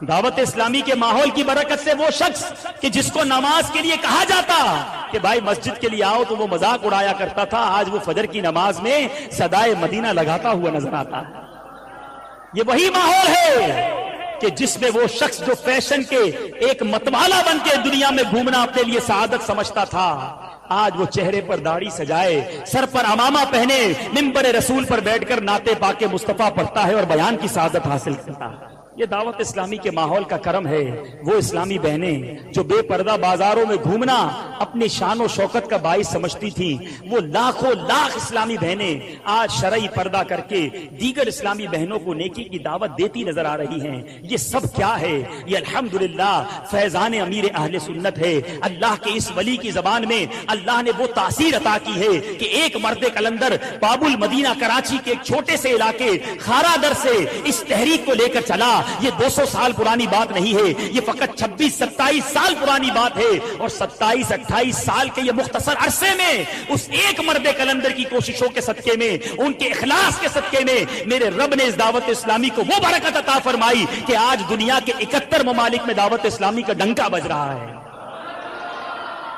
دعوت اسلامی کے ماحول کی برکت سے وہ شخص کہ جس کو نماز کے لیے کہا جاتا کہ بھائی مسجد کے لیے آؤ تو وہ مذاق اڑایا کرتا تھا، آج وہ فجر کی نماز میں صدائے مدینہ لگاتا ہوا نظر آتا ہے۔ یہ وہی ماحول ہے کہ جس میں وہ شخص جو فیشن کے ایک متوالا بن کے دنیا میں گھومنا اپنے لیے سعادت سمجھتا تھا، آج وہ چہرے پر داڑھی سجائے، سر پر عمامہ پہنے، منبر رسول پر بیٹھ کر نعت پاک مصطفیٰ پڑھتا ہے اور بیان کی سعادت حاصل کرتا ہے۔ یہ دعوت اسلامی کے ماحول کا کرم ہے۔ وہ اسلامی بہنیں جو بے پردہ بازاروں میں گھومنا اپنی شان و شوکت کا باعث سمجھتی تھی، وہ لاکھوں لاکھ اسلامی بہنیں آج شرعی پردہ کر کے دیگر اسلامی بہنوں کو نیکی کی دعوت دیتی نظر آ رہی ہیں۔ یہ سب کیا ہے؟ یہ الحمدللہ فیضان امیر اہل سنت ہے۔ اللہ کے اس ولی کی زبان میں اللہ نے وہ تاثیر عطا کی ہے کہ ایک مرد قلندر باب المدینہ کراچی کے ایک چھوٹے سے علاقے خارا در سے اس تحریک کو لے کر چلا۔ یہ 200 سال پرانی بات نہیں ہے، یہ فقط 26-27 سال پرانی بات ہے، اور 27-28 سال کے یہ مختصر عرصے میں اس ایک مرد قلندر کی کوششوں کے صدقے میں، ان کے اخلاص کے صدقے میں میرے رب نے اس دعوت اسلامی کو وہ برکت عطا فرمائی کہ آج دنیا کے 71 ممالک میں دعوت اسلامی کا ڈنکا بج رہا ہے۔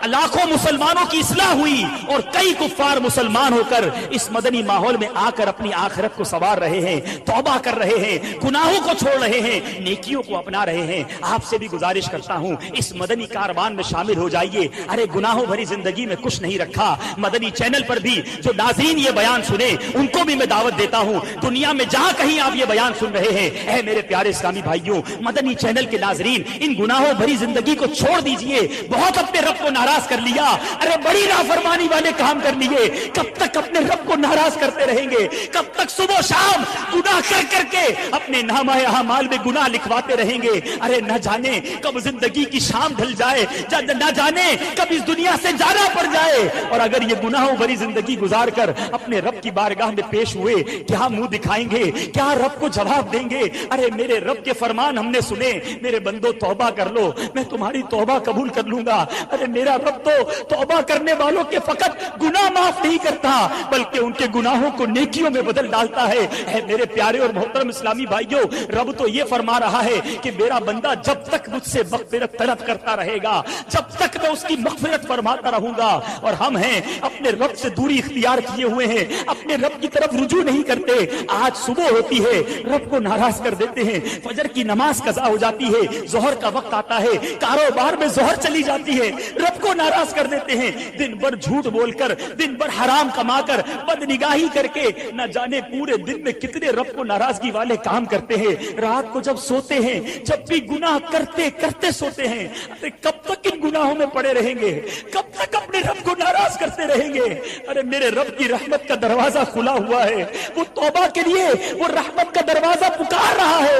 لاکھوں مسلمانوں کی اصلاح ہوئی اور کئی کفار مسلمان ہو کر اس مدنی ماحول میں آ کر اپنی آخرت کو سنوار رہے ہیں، توبہ کر رہے ہیں، گناہوں کو چھوڑ رہے ہیں، نیکیوں کو اپنا رہے ہیں۔ آپ سے بھی گزارش کرتا ہوں اس مدنی کاروان میں شامل ہو جائیے۔ ارے گناہوں بھری زندگی میں کچھ نہیں رکھا۔ مدنی چینل پر بھی جو ناظرین یہ بیان سنے ان کو بھی میں دعوت دیتا ہوں، دنیا میں جہاں کہیں آپ یہ بیان سن رہے ہیں، اے میرے پیارے اسلامی بھائیوں، مدنی چینل کے ناظرین ان گناہوں بھری زندگی کو چھوڑ دیجئے۔ بہت اپنے رب کو ناراض کر لیا، ارے بڑی نافرمانی والے کام کر لیے، کب تک اپنے رب کو ناراض کرتے رہیں گے؟ کب تک صبح و شام گناہ کر کر کے اپنے نامہ اعمال میں گناہ لکھواتے رہیں گے؟ ارے نہ جانے کب زندگی کی شام ڈھل جائے، نہ جانے کب اس دنیا سے جانا پڑ جائے، اور اگر یہ گناہوں بھری زندگی گزار کر اپنے رب کی بارگاہ میں پیش ہوئے، کیا منہ دکھائیں گے؟ کیا رب کو جواب دیں گے؟ ارے میرے رب کے فرمان ہم نے سنے، میرے بندو توبہ کر لو، میں تمہاری توبہ قبول کر لوں گا۔ ارے میرا رب تو توبہ کرنے والوں کے فقط گناہ معاف نہیں کرتا بلکہ ان کے گناہوں کو نیکیوں میں بدل ڈالتا ہے۔ اے میرے پیارے اور محترم اسلامی بھائیوں، رب تو یہ فرما رہا ہے کہ میرا بندہ جب تک مجھ سے مغفرت طلب کرتا رہے گا، جب تک میں اس کی مغفرت فرماتا رہوں گا۔ اور ہم ہیں اپنے رب سے دوری اختیار کیے ہوئے ہیں، اپنے رب کی طرف رجوع نہیں کرتے۔ آج صبح ہوتی ہے رب کو ناراض کر دیتے ہیں، فجر کی نماز قضا ہو جاتی ہے، ظہر کا وقت آتا ہے، کاروبار میں ظہر چلی جاتی ہے، رب کو ناراض کر دیتے ہیں، دن بھر جھوٹ بول کر، دن بھر حرام کما کر، بد نگاہی کر کے، نہ جانے پورے دن میں کتنے رب کو ناراضگی والے کام کرتے ہیں۔ رات کو جب سوتے ہیں جب بھی گناہ کرتے کرتے سوتے ہیں۔ ارے کب تک ان گناہوں میں پڑے رہیں گے؟ کب تک اپنے رب کو ناراض کرتے رہیں گے؟ ارے میرے رب کی رحمت کا دروازہ کھلا ہوا ہے، وہ توبہ کے لیے وہ رحمت کا دروازہ پکار رہا ہے۔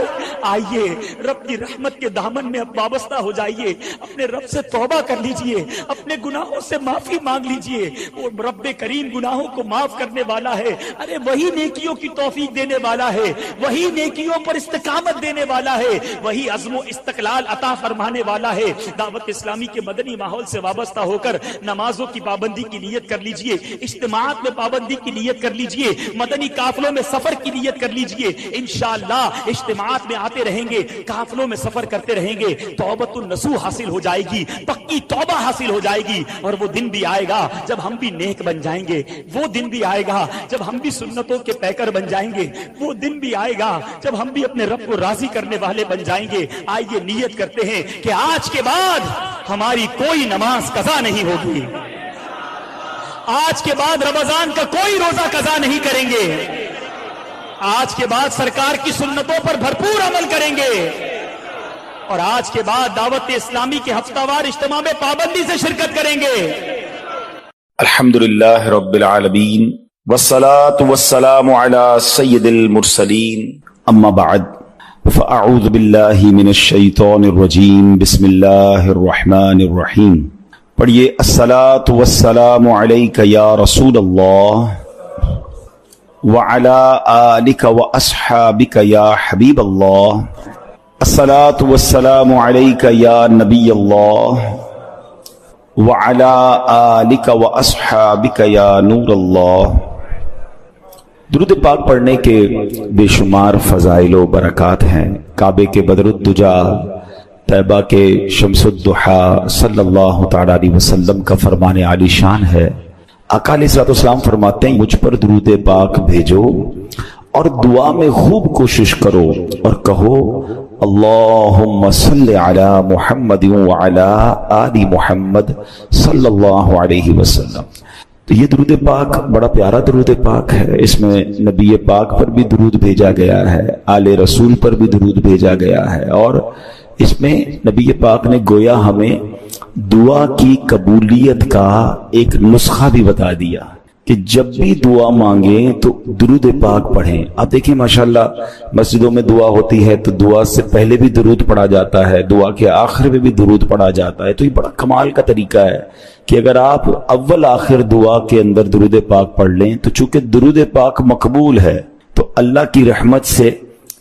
آئیے رب کی رحمت کے دامن میں اب وابستہ ہو جائیے، اپنے رب سے توبہ کر لیجئے، اپنے گناہوں سے معافی مانگ لیجئے۔ وہ رب کریم گناہوں کو معاف کرنے والا ہے، ارے وہی نیکیوں کی توفیق دینے والا ہے، وہی نیکیوں پر استقامت دینے والا ہے، وہی عزم و استقلال عطا فرمانے والا ہے۔ دعوت اسلامی کے مدنی ماحول سے وابستہ ہو کر نمازوں کی پابندی کی نیت کر لیجئے، اجتماعات میں پابندی کی نیت کر لیجئے، مدنی قافلوں میں سفر کی نیت کر لیجئے۔ انشاءاللہ اجتماعات میں آتے رہیں گے، قافلوں میں سفر کرتے رہیں گے، توبۃ النصوح حاصل ہو جائے گی، پکی توبہ حاصل ہو جائے گی، اور وہ دن بھی آئے گا جب ہم بھی نیک بن جائیں گے، وہ دن بھی آئے گا جب ہم بھی سنتوں کے پیکر بن جائیں گے، وہ دن بھی آئے گا جب ہم بھی اپنے رب کو راضی کرنے والے بن جائیں گے۔ آئیے نیت کرتے ہیں کہ آج کے بعد ہماری کوئی نماز قضا نہیں ہوگی، آج کے بعد رمضان کا کوئی روزہ قضا نہیں کریں گے، آج کے بعد سرکار کی سنتوں پر بھرپور عمل کریں گے، اور آج کے بعد دعوت اسلامی کے ہفتہ وار اجتماع میں پابندی سے شرکت کریں گے۔ الحمدللہ رب العالمین والصلاة والسلام على سید المرسلین، اما بعد فاعوذ باللہ من الشیطان الرجیم، بسم اللہ الرحمن الرحیم۔ پڑھیے الصلاة والسلام علیک یا رسول اللہ وعلی آلک واصحابک یا حبیب اللہ، الصلاة والسلام علیک یا نبی اللہ وعلی آلک واصحابک یا نور اللہ۔ درود پاک پڑھنے کے بے شمار فضائل و برکات ہیں. کعبے کے بدرالدجا، طیبہ کے شمس الضحا صلی اللہ تعالی علیہ وسلم کا فرمان عالی شان ہے. آقا علیہ السلام فرماتے ہیں مجھ پر درود پاک بھیجو اور دعا میں خوب کوشش کرو اور کہو اللہم صلی علی محمد وعلی آل محمد صلی اللہ علیہ وسلم. تو یہ درود پاک بڑا پیارا درود پاک ہے. اس میں نبی پاک پر بھی درود بھیجا گیا ہے، آل رسول پر بھی درود بھیجا گیا ہے، اور اس میں نبی پاک نے گویا ہمیں دعا کی قبولیت کا ایک نسخہ بھی بتا دیا کہ جب بھی دعا مانگیں تو درود پاک پڑھیں. آپ دیکھیں ماشاءاللہ مسجدوں میں دعا ہوتی ہے تو دعا سے پہلے بھی درود پڑھا جاتا ہے، دعا کے آخر میں بھی درود پڑھا جاتا ہے. تو یہ بڑا کمال کا طریقہ ہے کہ اگر آپ اول آخر دعا کے اندر درود پاک پڑھ لیں تو چونکہ درود پاک مقبول ہے تو اللہ کی رحمت سے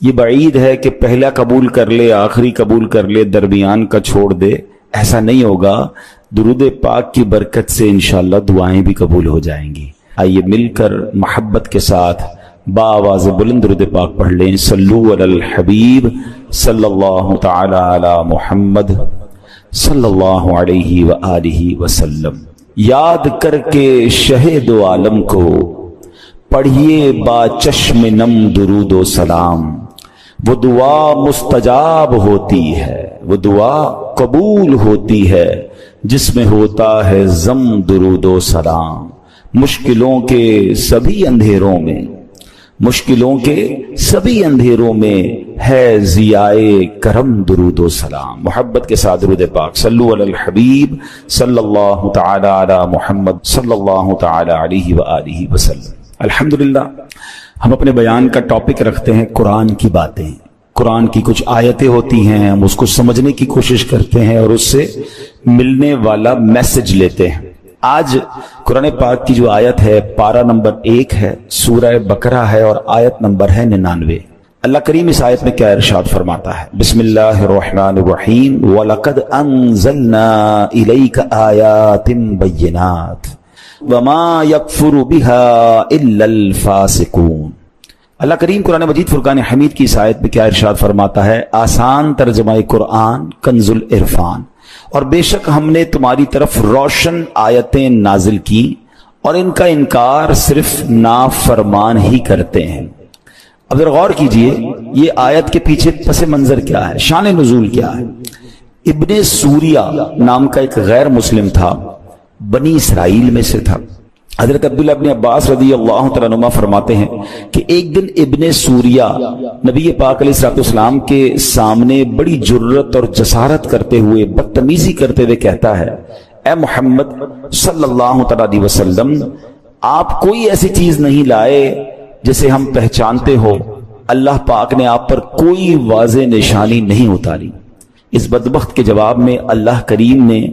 یہ بعید ہے کہ پہلا قبول کر لے، آخری قبول کر لے، درمیان کا چھوڑ دے. ایسا نہیں ہوگا. درود پاک کی برکت سے انشاءاللہ دعائیں بھی قبول ہو جائیں گی. آئیے مل کر محبت کے ساتھ بآواز بلند درود پاک پڑھ لیں. صلو علی الحبیب صلی اللہ تعالی علی محمد صلی اللہ علیہ وآلہ وسلم. یاد کر کے شہد و عالم کو پڑھیے با چشم نم درود و سلام. وہ دعا مستجاب ہوتی ہے، وہ دعا قبول ہوتی ہے جس میں ہوتا ہے ضم درود و سلام. مشکلوں کے سبھی اندھیروں میں، مشکلوں کے سبھی اندھیروں میں ہے ضیائے کرم درود و سلام. محبت کے ساتھ درود پاک. صلو علی الحبیب صلی اللہ تعالی علی محمد صلی اللہ تعالی علیہ وآلہ وسلم. الحمدللہ ہم اپنے بیان کا ٹاپک رکھتے ہیں قرآن کی باتیں. قرآن کی کچھ آیتیں ہوتی ہیں، ہم اس کو سمجھنے کی کوشش کرتے ہیں اور اس سے ملنے والا میسج لیتے ہیں. آج قرآن پاک کی جو آیت ہے پارہ نمبر 1 ہے، سورہ بقرہ ہے اور آیت نمبر ہے 99. اللہ کریم اس آیت میں کیا ارشاد فرماتا ہے؟ بسم اللہ الرحمن الرحیم. وَلَقَدْ أَنزَلْنَا إِلَيْكَ آيَاتٍ بَيِّنَاتٍ وَمَا يَكْفُرُ بِهَا إِلَّا الْفَاسِقُونَ. اللہ کریم قرآن مجید فرقان حمید کی اس آیت میں کیا ارشاد فرماتا ہے؟ آسان ترجمہ قرآن کنز العرفان. اور بے شک ہم نے تمہاری طرف روشن آیتیں نازل کی اور ان کا انکار صرف نافرمان ہی کرتے ہیں. اب ذرا غور کیجئے یہ آیت کے پیچھے پس منظر کیا ہے، شان نزول کیا ہے. ابن سوریہ نام کا ایک غیر مسلم تھا، بنی اسرائیل میں سے تھا. حضرت عبداللہ ابن عباس رضی اللہ تعالیٰ عنہ فرماتے ہیں کہ ایک دن ابن سوریہ نبی پاک علیہ السلام کے سامنے بڑی جرت اور جسارت کرتے ہوئے، بدتمیزی کرتے ہوئے کہتا ہے اے محمد صلی اللہ تعالیٰ علیہ وسلم، آپ کوئی ایسی چیز نہیں لائے جسے ہم پہچانتے ہو. اللہ پاک نے آپ پر کوئی واضح نشانی نہیں اتاری. اس بدبخت کے جواب میں اللہ کریم نے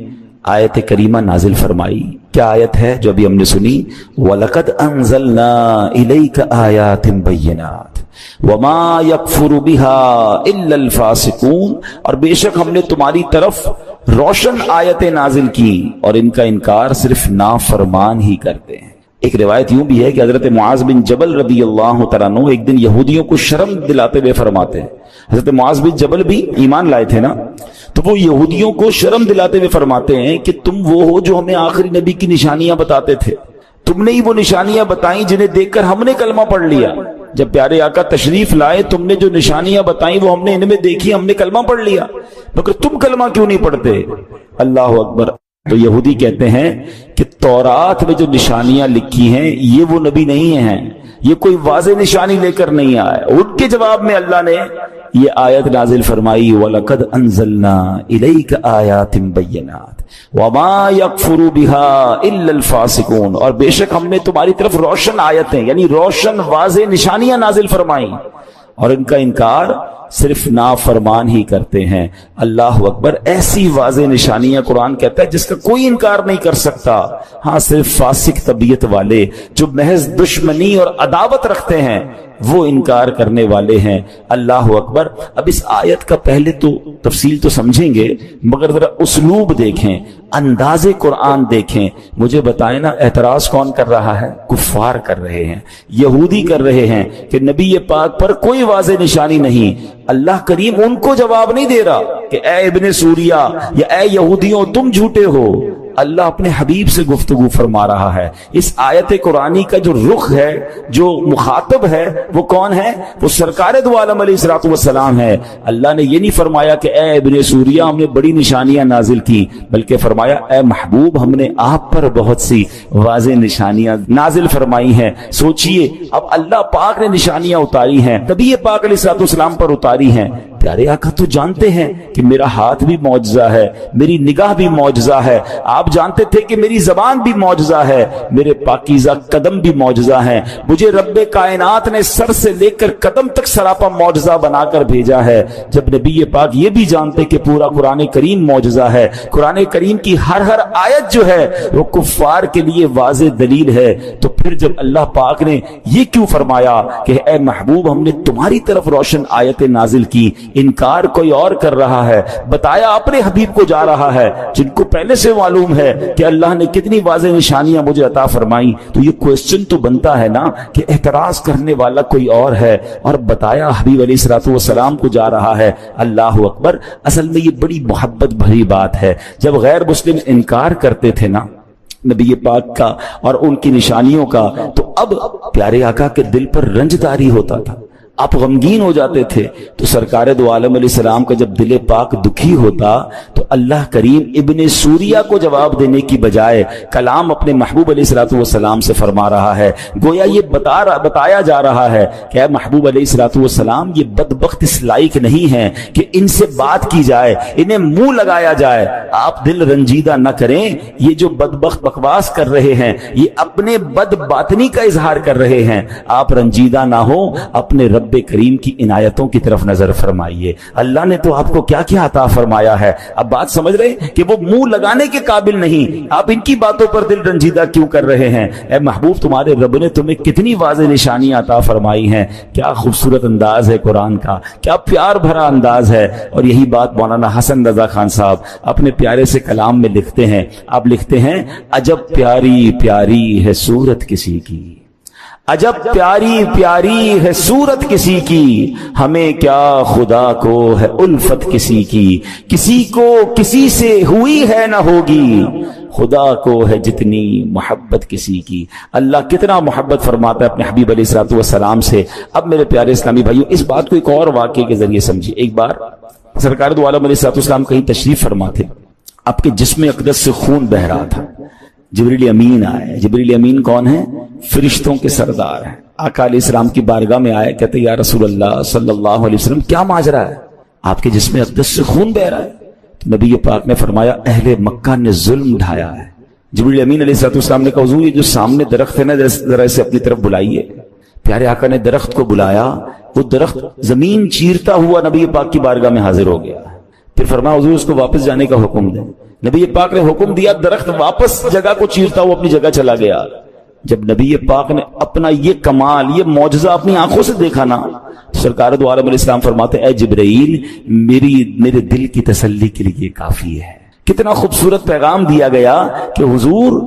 آیت کریمہ نازل فرمائی. کیا آیت ہے جو ابھی ہم نے سنی؟ وَلَقَدْ أَنزَلْنَا إِلَيْكَ آيَاتٍ بَيِّنَاتٍ وَمَا يَكْفُرُ بِهَا إِلَّا الْفَاسِقُونَ. اور بے شک ہم نے تمہاری طرف روشن آیتیں نازل کی اور ان کا انکار صرف نافرمان ہی کرتے ہیں. ایک روایت یوں بھی ہے کہ حضرت معاذ بن جبل رضی اللہ تعالیٰ عنہ ایک دن یہودیوں کو شرم دلاتے ہوئے فرماتے ہیں. حضرت معاذ بن جبل بھی ایمان لائے تھے نا، تو وہ یہودیوں کو شرم دلاتے ہوئے فرماتے ہیں کہ تم وہ ہو جو ہمیں آخری نبی کی نشانیاں بتاتے تھے. تم نے ہی وہ نشانیاں بتائیں جنہیں دیکھ کر ہم نے کلمہ پڑھ لیا. جب پیارے آقا تشریف لائے تم نے جو نشانیاں بتائیں وہ ہم نے ان میں دیکھی، ہم نے کلمہ پڑھ لیا، مگر تم کلمہ کیوں نہیں پڑھتے؟ اللہ اکبر. تو یہودی کہتے ہیں کہ تورات میں جو نشانیاں لکھی ہیں یہ وہ نبی نہیں ہیں، یہ کوئی واضح نشانی لے کر نہیں آئے. ان کے جواب میں اللہ نے یہ آیت نازل فرمائی وَلَقَدْ أَنزَلْنَا إِلَيْكَ آيَاتٍ بَيِّنَاتٍ وَمَا يَكْفُرُ بِهَا إِلَّا الْفَاسِقُونَ. اور بے شک ہم نے تمہاری طرف روشن آیتیں یعنی روشن واضح نشانیاں نازل فرمائیں اور ان کا انکار صرف نافرمان ہی کرتے ہیں. اللہ اکبر. ایسی واضح نشانیاں قرآن کہتا ہے جس کا کوئی انکار نہیں کر سکتا. ہاں صرف فاسق طبیعت والے جو محض دشمنی اور عداوت رکھتے ہیں وہ انکار کرنے والے ہیں. اللہ اکبر. اب اس آیت کا پہلے تو تفصیل تو سمجھیں گے مگر ذرا اسلوب دیکھیں. انداز قرآن دیکھیں. مجھے بتائیں نا اعتراض کون کر رہا ہے؟ کفار کر رہے ہیں، یہودی کر رہے ہیں کہ نبی پاک پر کوئی واضح نشانی نہیں. اللہ کریم ان کو جواب نہیں دے رہا کہ اے ابن سوریہ یا اے یہودیوں تم جھوٹے ہو. اللہ اپنے حبیب سے گفتگو فرما رہا ہے. اس آیت قرآنی کا جو رخ ہے، جو مخاطب ہے، وہ کون ہے؟ وہ سرکار دو عالم علیہ الصلوۃ والسلام ہے. اللہ نے یہ نہیں فرمایا کہ اے ابن سوریہ ہم نے بڑی نشانیاں نازل کی، بلکہ فرمایا اے محبوب ہم نے آپ پر بہت سی واضح نشانیاں نازل فرمائی ہیں. سوچئے اب اللہ پاک نے نشانیاں اتاری ہیں، نبی پاک علیہ الصلوۃ والسلام پر اتاری ہیں. پیارے آقا تو جانتے ہیں کہ میرا ہاتھ بھی معجزہ ہے، میری نگاہ بھی معجزہ ہے. آپ جانتے تھے کہ میری زبان بھی معجزہ ہے، میرے پاکیزہ قدم بھی معجزہ ہیں. مجھے رب کائنات نے سر سے لے کر قدم تک سراپا معجزہ بنا کر بھیجا ہے. جب نبی پاک یہ بھی جانتے کہ پورا قرآن کریم معجزہ ہے، قرآن کریم کی ہر آیت جو ہے وہ کفار کے لیے واضح دلیل ہے، تو پھر جب اللہ پاک نے یہ کیوں فرمایا کہ اے محبوب ہم نے تمہاری طرف روشن آیتیں نازل کی، انکار کوئی اور کر رہا ہے، بتایا اپنے حبیب کو جا رہا ہے جن کو پہلے سے معلوم ہے کہ اللہ نے کتنی واضح نشانیاں مجھے عطا فرمائی. تو یہ کوسچن تو بنتا ہے نا کہ اعتراض کرنے والا کوئی اور ہے اور بتایا حبیب علیہ الصلوۃ والسلام کو جا رہا ہے. اللہ اکبر. اصل میں یہ بڑی محبت بھری بات ہے. جب غیر مسلم انکار کرتے تھے نا نبی پاک کا اور ان کی نشانیوں کا، تو اب پیارے آقا کے دل پر رنج طاری ہوتا تھا، آپ غمگین ہو جاتے تھے. تو سرکار دو عالم علیہ السلام کا جب دل پاک دکھی ہوتا تو اللہ کریم ابن سوریہ کو جواب دینے کی بجائے کلام اپنے محبوب علیہ الصلوۃ والسلام سے فرما رہا ہے. گویا یہ بتایا جا رہا ہے کہ اے محبوب علیہ الصلوۃ والسلام یہ بدبخت اس لائق نہیں ہیں کہ ان سے بات کی جائے، انہیں منہ لگایا جائے. آپ دل رنجیدہ نہ کریں، یہ جو بدبخت بکواس کر رہے ہیں یہ اپنے بد باطنی کا اظہار کر رہے ہیں. آپ رنجیدہ نہ ہو، اپنے رب کریم کی عنایتوں کی طرف نظر فرمائیے. اللہ نے تو آپ کو کیا کیا عطا فرمایا ہے. اب بات سمجھ رہے کہ وہ منہ لگانے کے قابل نہیں، آپ ان کی باتوں پر دل رنجیدہ کیوں کر رہے ہیں؟ اے محبوب تمہارے رب نے تمہیں کتنی واضح نشانیاں عطا فرمائی ہیں. کیا خوبصورت انداز ہے قرآن کا، کیا پیار بھرا انداز ہے. اور یہی بات مولانا حسن رضا خان صاحب اپنے پیارے سے کلام میں لکھتے ہیں. آپ لکھتے ہیں عجب پیاری پیاری ہے صورت کسی کی، عجب پیاری پیاری ہے صورت کسی کی، ہمیں کیا خدا کو ہے الفت کسی کی، کسی کو کسی سے ہوئی ہے نہ ہوگی، خدا کو ہے جتنی محبت کسی کی. اللہ کتنا محبت فرماتا ہے اپنے حبیب علیہ الصلوۃ والسلام سے. اب میرے پیارے اسلامی بھائیوں اس بات کو ایک اور واقعے کے ذریعے سمجھیے. ایک بار سرکار دو عالم علیہ الصلوۃ والسلام کہیں تشریف فرما تھے، آپ کے جسم اقدس سے خون بہ رہا تھا. جبریل امین آئے. جبریل امین کون ہے؟ فرشتوں کے سردار ہیں. آقا علیہ السلام کی بارگاہ میں آئے، کہتے یا رسول اللہ صلی اللہ علیہ وسلم کیا ماجرا ہے، آپ کے جسم اقدس سے خون بہ رہا ہے. تو نبی پاک نے فرمایا اہل مکہ نے ظلم ڈھایا ہے. جبریل امین علیہ السلام نے کہا حضور یہ جو سامنے درخت ہے نا ذرا اسے اپنی طرف بلائیے. پیارے آقا نے درخت کو بلایا، وہ درخت زمین چیرتا ہوا نبی پاک کی بارگاہ میں حاضر ہو گیا. پھر فرمایا حضور اس کو واپس جانے کا حکم دیں. نبی پاک نے حکم دیا، درخت واپس جگہ کو چیرتا ہوا اپنی جگہ چلا گیا. جب نبی پاک نے اپنا یہ کمال، یہ معجزہ اپنی آنکھوں سے دیکھا نا، سرکار دو عالم علیہ السلام فرماتے اے جبرائیل میرے دل کی تسلی کے لیے کافی ہے. کتنا خوبصورت پیغام دیا گیا کہ حضور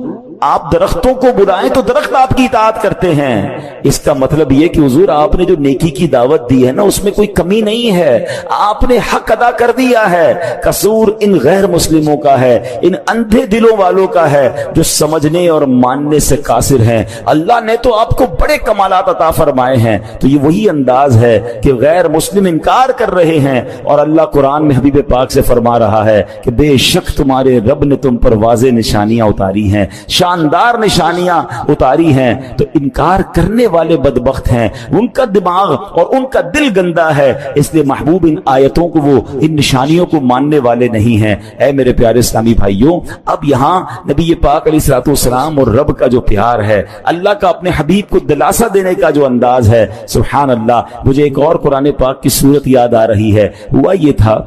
آپ درختوں کو بلائیں تو درخت آپ کی اطاعت کرتے ہیں. اس کا مطلب یہ کہ حضور آپ نے جو نیکی کی دعوت دی ہے نا اس میں کوئی کمی نہیں ہے، آپ نے حق ادا کر دیا ہے. قصور ان غیر مسلموں کا ہے، ان اندھے دلوں والوں کا ہے جو سمجھنے اور ماننے سے قاصر ہیں. اللہ نے تو آپ کو بڑے کمالات عطا فرمائے ہیں. تو یہ وہی انداز ہے کہ غیر مسلم انکار کر رہے ہیں اور اللہ قرآن میں حبیب پاک سے فرما رہا ہے کہ بے شک تمہارے رب نے تم پر واضح نشانیاں اتاری ہیں، شاندار نشانیاں اتاری ہیں. تو انکار کرنے والے بدبخت ہیں، ان کا دماغ اور ان کا دل گندا ہے، اس لیے محبوب ان آیتوں کو، وہ ان نشانیوں کو ماننے والے نہیں ہیں. اے میرے پیارے اسلامی بھائیوں، اب یہاں نبی پاک علیہ الصلوۃ والسلام اور رب کا جو پیار ہے، اللہ کا اپنے حبیب کو دلاسا دینے کا جو انداز ہے، سبحان اللہ. مجھے ایک اور قرآن پاک کی صورت یاد آ رہی ہے. ہوا یہ تھا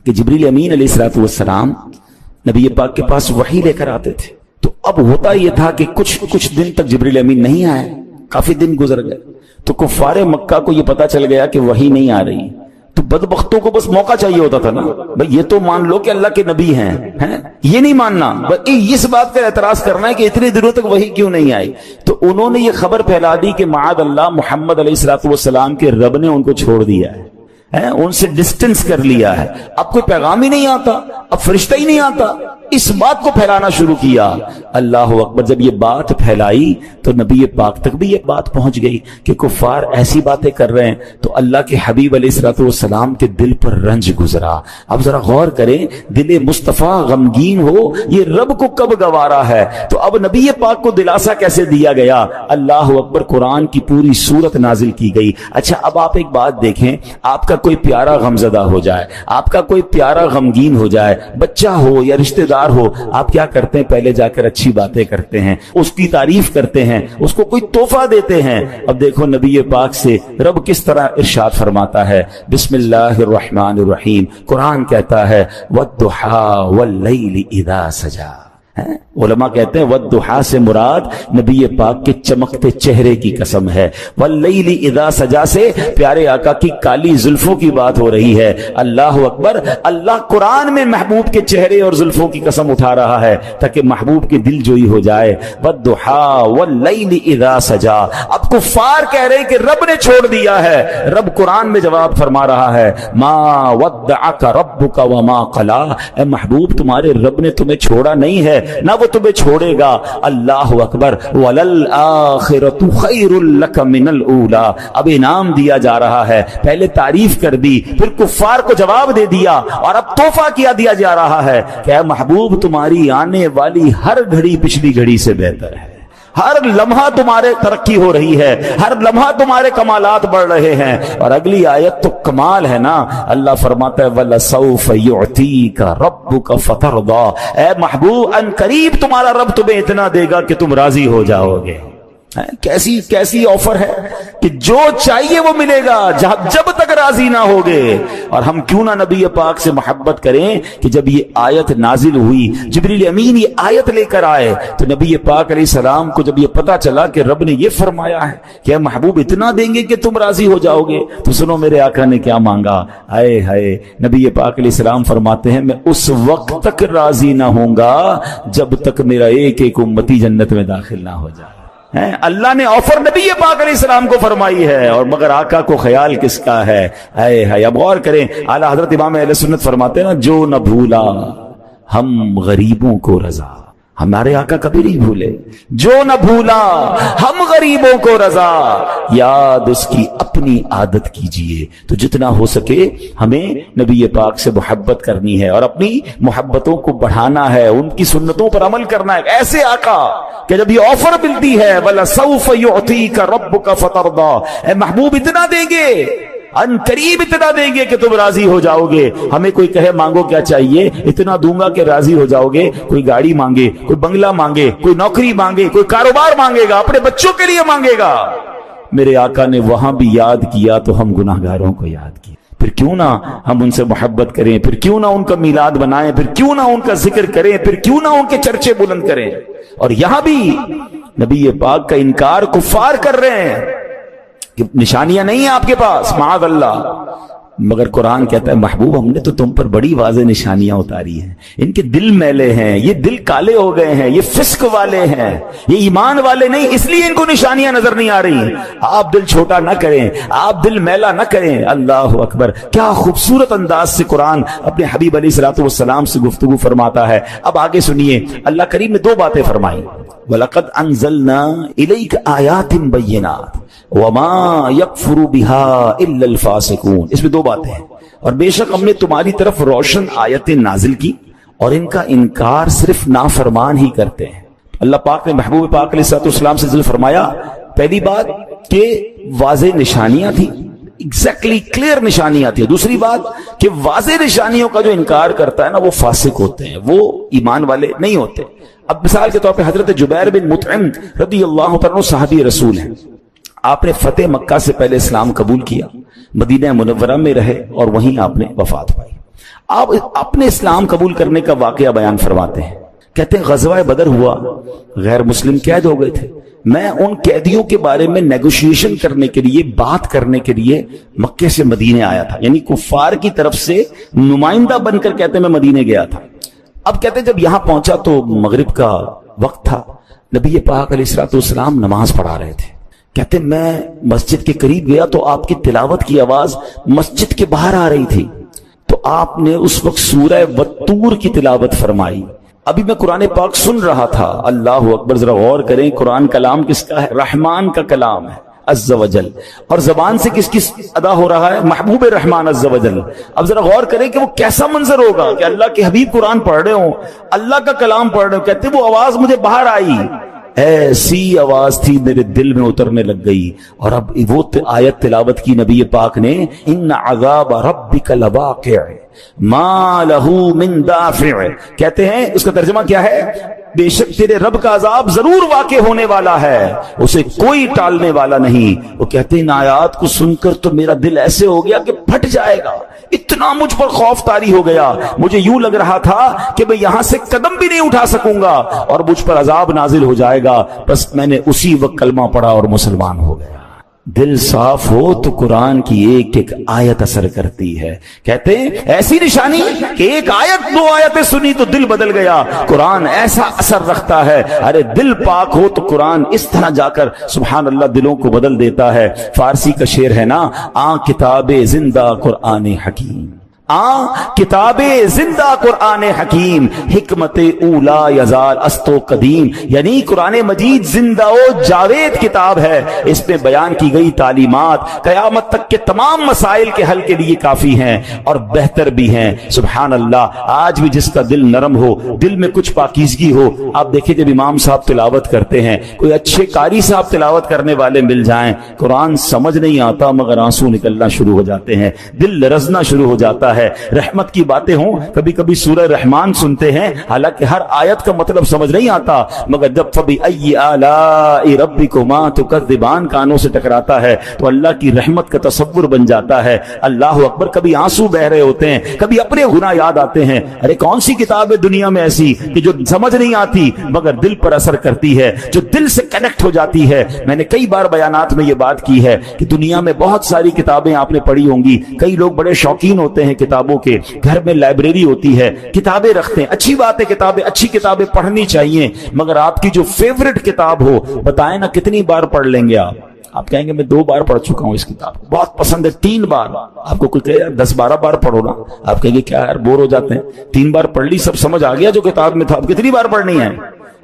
کہ جبریل امین علیہ الصلوۃ والسلام نبی پاک کے پاس وحی لے کر آتے تھے. تو اب ہوتا یہ تھا کہ کچھ دن تک جبریل امین نہیں آئے، کافی دن گزر گئے. تو کفار مکہ کو یہ پتا چل گیا کہ وحی نہیں آ رہی. تو بدبختوں کو بس موقع چاہیے ہوتا تھا نا، بھئی یہ تو مان لو کہ اللہ کے نبی ہیں، یہ نہیں ماننا، بلکہ اس بات کا اعتراض کرنا ہے کہ اتنی دنوں تک وحی کیوں نہیں آئی. تو انہوں نے یہ خبر پھیلا دی کہ معاذ اللہ محمد علیہ الصلوۃ والسلام کے رب نے ان کو چھوڑ دیا ہے، ان سے ڈسٹنس کر لیا ہے، اب کوئی پیغام ہی نہیں آتا، اب فرشتہ ہی نہیں آتا. اس بات کو پھیلانا شروع کیا. اللہ اکبر. جب یہ بات پھیلائی تو نبی پاک تک بھی یہ بات پہنچ گئی کہ کفار ایسی باتیں کر رہے ہیں. تو اللہ کے حبیب علیہ الصلوۃ والسلام کے دل پر رنج گزرا. اب ذرا غور کریں، دل مصطفیٰ غمگین ہو، یہ رب کو کب گوارا ہے. تو اب نبی پاک کو دلاسا کیسے دیا گیا؟ اللہ اکبر. قرآن کی پوری سورت نازل کی گئی. اچھا اب آپ ایک بات دیکھیں، آپ کا کوئی پیارا غمزدہ ہو جائے، آپ کا کوئی پیارا غمگین ہو جائے، بچہ ہو یا رشتہ دار ہو، آپ کیا کرتے ہیں؟ پہلے جا کر اچھی باتیں کرتے ہیں، اس کی تعریف کرتے ہیں، اس کو کوئی تحفہ دیتے ہیں. اب دیکھو نبی پاک سے رب کس طرح ارشاد فرماتا ہے. بسم اللہ الرحمن الرحیم. قرآن کہتا ہے وَالضُّحَىٰ وَاللَّيْلِ إِذَا سَجَىٰ. علماء کہتے ہیں وَالضُّحَىٰ سے مراد نبی پاک کے چمکتے چہرے کی قسم ہے. وَاللَّيْلِ إِذَا سَجَىٰ سے پیارے آقا کی کالی زلفوں کی بات ہو رہی ہے. اللہ اکبر. اللہ قرآن میں محبوب کے چہرے اور زلفوں کی قسم اٹھا رہا ہے تاکہ محبوب کی دل جوئی ہو جائے. وَالضُّحَىٰ وَاللَّيْلِ إِذَا سَجَىٰ. اب کفار کہہ رہے ہیں کہ رب نے چھوڑ دیا ہے. رب قرآن میں جواب فرما رہا ہے مَا وَدَّعَكَ رَبُّكَ وَمَا قَلَىٰ. اے محبوب تمہارے رب نے تمہیں چھوڑا نہیں ہے، نہ وہ تمہیں چھوڑے گا. اللہ اکبر. وَلَلْآخِرَةُ خَيْرٌ لَكَ مِنَ الْأُولَىٰ. اب انعام دیا جا رہا ہے. پہلے تعریف کر دی، پھر کفار کو جواب دے دیا، اور اب تحفہ کیا دیا جا رہا ہے کہ اے محبوب تمہاری آنے والی ہر گھڑی پچھلی گھڑی سے بہتر ہے. ہر لمحہ تمہارے ترقی ہو رہی ہے، ہر لمحہ تمہارے کمالات بڑھ رہے ہیں. اور اگلی آیت تو کمال ہے نا. اللہ فرماتا ہے وَلَسَوْفَ يُعْتِيكَ رَبُّكَ فَتَرْضَىٰ. اے محبوب ان قریب تمہارا رب تمہیں اتنا دے گا کہ تم راضی ہو جاؤ گے. کیسی آفر ہے کہ جو چاہیے وہ ملے گا جب تک راضی نہ ہوگے. اور ہم کیوں نہ نبی پاک سے محبت کریں کہ جب یہ آیت نازل ہوئی، جبریل امین یہ آیت لے کر آئے، تو نبی پاک علیہ السلام کو جب یہ پتا چلا کہ رب نے یہ فرمایا ہے کہ اے محبوب اتنا دیں گے کہ تم راضی ہو جاؤ گے، تو سنو میرے آقا نے کیا مانگا. ہائے ہائے. نبی پاک علیہ السلام فرماتے ہیں میں اس وقت تک راضی نہ ہوں گا جب تک میرا ایک ایک امتی جنت میں داخل نہ ہو جائے. اللہ نے آفر نبی پاک علیہ السلام کو فرمائی ہے، اور مگر آقا کو خیال کس کا ہے. اے ہے. اب غور کریں، اعلیٰ حضرت امام اہل سنت فرماتے ہیں نا جو نہ بھولا ہم غریبوں کو رضا. ہمارے آقا کبھی نہیں بھولے. جو نہ بھولا ہم غریبوں کو رضا. یاد اس کی اپنی عادت کیجئے. تو جتنا ہو سکے ہمیں نبی پاک سے محبت کرنی ہے اور اپنی محبتوں کو بڑھانا ہے، ان کی سنتوں پر عمل کرنا ہے. ایسے آقا کہ جب یہ آفر ملتی ہے وَلَسَوْفَ يُعْتِيكَ رَبُّكَ فَتَرْضَىٰ. اے محبوب اتنا دیں گے، ان قریب اتنا دیں گے کہ تم راضی ہو جاؤ گے. ہمیں کوئی کہے مانگو کیا چاہیے، اتنا دوں گا کہ راضی ہو جاؤ گے. کوئی گاڑی مانگے، کوئی بنگلہ مانگے، کوئی نوکری مانگے، کوئی کاروبار مانگے گا، اپنے بچوں کے لیے مانگے گا. میرے آقا نے وہاں بھی یاد کیا تو ہم گناہ گاروں کو یاد کیا. پھر کیوں نہ ہم ان سے محبت کریں، پھر کیوں نہ ان کا میلاد بنائیں، پھر کیوں نہ ان کا ذکر کریں، پھر کیوں نہ ان کے چرچے بلند کریں. اور یہاں بھی نبی پاک کا انکار کفار کر رہے ہیں کہ نشانیاں نہیں ہیں آپ کے پاس، معاذ اللہ. مگر قرآن کہتا ہے محبوب ہم نے تو تم پر بڑی واضح نشانیاں اتاری ہیں. ان کے دل میلے ہیں، یہ دل کالے ہو گئے ہیں، یہ فسق والے ہیں، یہ ایمان والے نہیں، اس لیے ان کو نشانیاں نظر نہیں آ رہی. آپ دل چھوٹا نہ کریں، آپ دل میلا نہ کریں. اللہ اکبر. کیا خوبصورت انداز سے قرآن اپنے حبیب علیہ الصلوۃ والسلام سے گفتگو فرماتا ہے. اب آگے سنیے، اللہ کریم نے دو باتیں فرمائی. وَلَقَدْ أَنزَلْنَا إِلَيْكَ آيَاتٍ بَيِّنَاتٍ وَمَا يَكْفُرُ بِهَا إِلَّا الْفَاسِقُونَ. اس میں دو باتیں ہیں. اور بے شک ہم نے تمہاری طرف روشن آیتیں نازل کی اور ان کا انکار صرف نافرمان ہی کرتے ہیں. اللہ پاک نے محبوب پاک علیہ الصلوۃ والسلام سے فرمایا پہلی بات کہ واضح نشانیاں تھیں، ایگزیکٹلی کلیئر نشانیاں تھیں. دوسری بات کہ واضح نشانیوں کا جو انکار کرتا ہے نا وہ فاسق ہوتے ہیں، وہ ایمان والے نہیں ہوتے. اب مثال کے طور پہ حضرت جبیر بن مطعم رضی اللہ تعالیٰ صحابی رسول ہیں. آپ نے فتح مکہ سے پہلے اسلام قبول کیا، مدینہ منورہ میں رہے اور وہیں آپ نے وفات پائی. آپ اپنے اسلام قبول کرنے کا واقعہ بیان فرماتے ہیں. کہتے ہیں غزوہ بدر ہوا، غیر مسلم قید ہو گئے تھے، میں ان قیدیوں کے بارے میں نیگوشیشن کرنے کے لیے، بات کرنے کے لیے مکے سے مدینے آیا تھا، یعنی کفار کی طرف سے نمائندہ بن کر کہتے میں مدینے گیا تھا۔ اب کہتے جب یہاں پہنچا تو مغرب کا وقت تھا، نبی پاک علیہ الصلوۃ والسلام نماز پڑھا رہے تھے۔ کہتے میں مسجد کے قریب گیا تو آپ کی تلاوت کی آواز مسجد کے باہر آ رہی تھی، تو آپ نے اس وقت سورہ والطور کی تلاوت فرمائی۔ ابھی میں قرآن پاک سن رہا تھا، اللہ اکبر، ذرا غور کریں، قرآن کلام کس کا ہے؟ رحمان کا کلام ہے عز و جل، اور زبان سے کس کس ادا ہو رہا ہے؟ محبوب رحمان عز و جل۔ اب ذرا غور کریں کہ وہ کیسا منظر ہوگا کہ اللہ کے حبیب قرآن پڑھ رہے ہوں، اللہ کا کلام پڑھ رہے ہوں، کہتے وہ آواز مجھے باہر آئی، ایسی آواز تھی میرے دل میں اترنے لگ گئی۔ اور اب وہ آیت تلاوت کی نبی پاک نے، ان عذاب ربک لواقع ما لہ من دافع، کہتے ہیں اس کا ترجمہ کیا ہے؟ بے شک تیرے رب کا عذاب ضرور واقع ہونے والا ہے، اسے کوئی ٹالنے والا نہیں۔ وہ کہتے ہیں ان آیات کو سن کر تو میرا دل ایسے ہو گیا کہ پھٹ جائے گا، اتنا مجھ پر خوف طاری ہو گیا، مجھے یوں لگ رہا تھا کہ میں یہاں سے قدم بھی نہیں اٹھا سکوں گا اور مجھ پر عذاب نازل ہو جائے گا۔ بس میں نے اسی وقت کلمہ پڑھا اور مسلمان ہو گیا۔ دل صاف ہو تو قرآن کی ایک ایک آیت اثر کرتی ہے۔ کہتے ہیں ایسی نشانی کہ ایک آیت دو آیتیں سنی تو دل بدل گیا۔ قرآن ایسا اثر رکھتا ہے، ارے دل پاک ہو تو قرآن اس طرح جا کر سبحان اللہ دلوں کو بدل دیتا ہے۔ فارسی کا شعر ہے نا، کتاب زندہ قرآن حکیم، کتاب زندہ قرآن حکیم، حکمت اولا یزال استو قدیم، یعنی قرآن مجید زندہ و جاوید کتاب ہے، اس میں بیان کی گئی تعلیمات قیامت تک کے تمام مسائل کے حل کے لیے کافی ہیں اور بہتر بھی ہیں۔ سبحان اللہ، آج بھی جس کا دل نرم ہو، دل میں کچھ پاکیزگی ہو، آپ دیکھیں جب امام صاحب تلاوت کرتے ہیں، کوئی اچھے قاری صاحب تلاوت کرنے والے مل جائیں، قرآن سمجھ نہیں آتا مگر آنسو نکلنا شروع ہو جاتے ہیں، دل لرزنا شروع ہو جاتا ہے۔ رحمت کی باتیں ہوں، کبھی کبھی سورہ رحمان سنتے ہیں، حالانکہ ہر آیت کا مطلب سمجھ نہیں آتا، مگر جب فبأي آلاء ربكما تكذبان کانوں سے ٹکراتا ہے تو اللہ کی رحمت کا تصور بن جاتا ہے۔ اللہ اکبر، کبھی آنسو بہ رہے ہوتے ہیں، کبھی اپنے گناہ یاد آتے ہیں۔ ارے کون سی کتاب ہے دنیا میں ایسی کہ جو سمجھ نہیں آتی مگر دل پر اثر کرتی ہے، جو دل سے کنیکٹ ہو جاتی ہے؟ میں نے کئی بار بیانات میں یہ بات کی ہے کہ دنیا میں بہت ساری کتابیں آپ نے پڑھی ہوں گی، کئی لوگ بڑے شوقین ہوتے ہیں کتابوں کے، گھر میں لائبریری ہوتی ہے، کتابیں رکھتے ہیں، اچھی بات ہے، کتابیں اچھی کتابیں پڑھنی چاہیے، مگر آپ کی جو فیورٹ کتاب ہو بتائیں نا کتنی بار پڑھ لیں گے آپ کہیں گے میں 2 بار پڑھ چکا ہوں اس کتاب کو، بہت پسند ہے 3 بار۔ آپ کو کوئی کہے یار 10-12 بار پڑھو نا، آپ کہیں گے کیا یار بور ہو جاتے ہیں، 3 بار پڑھ لی، سب سمجھ آ گیا جو کتاب میں تھا، اب کتنی بار پڑھنی ہے؟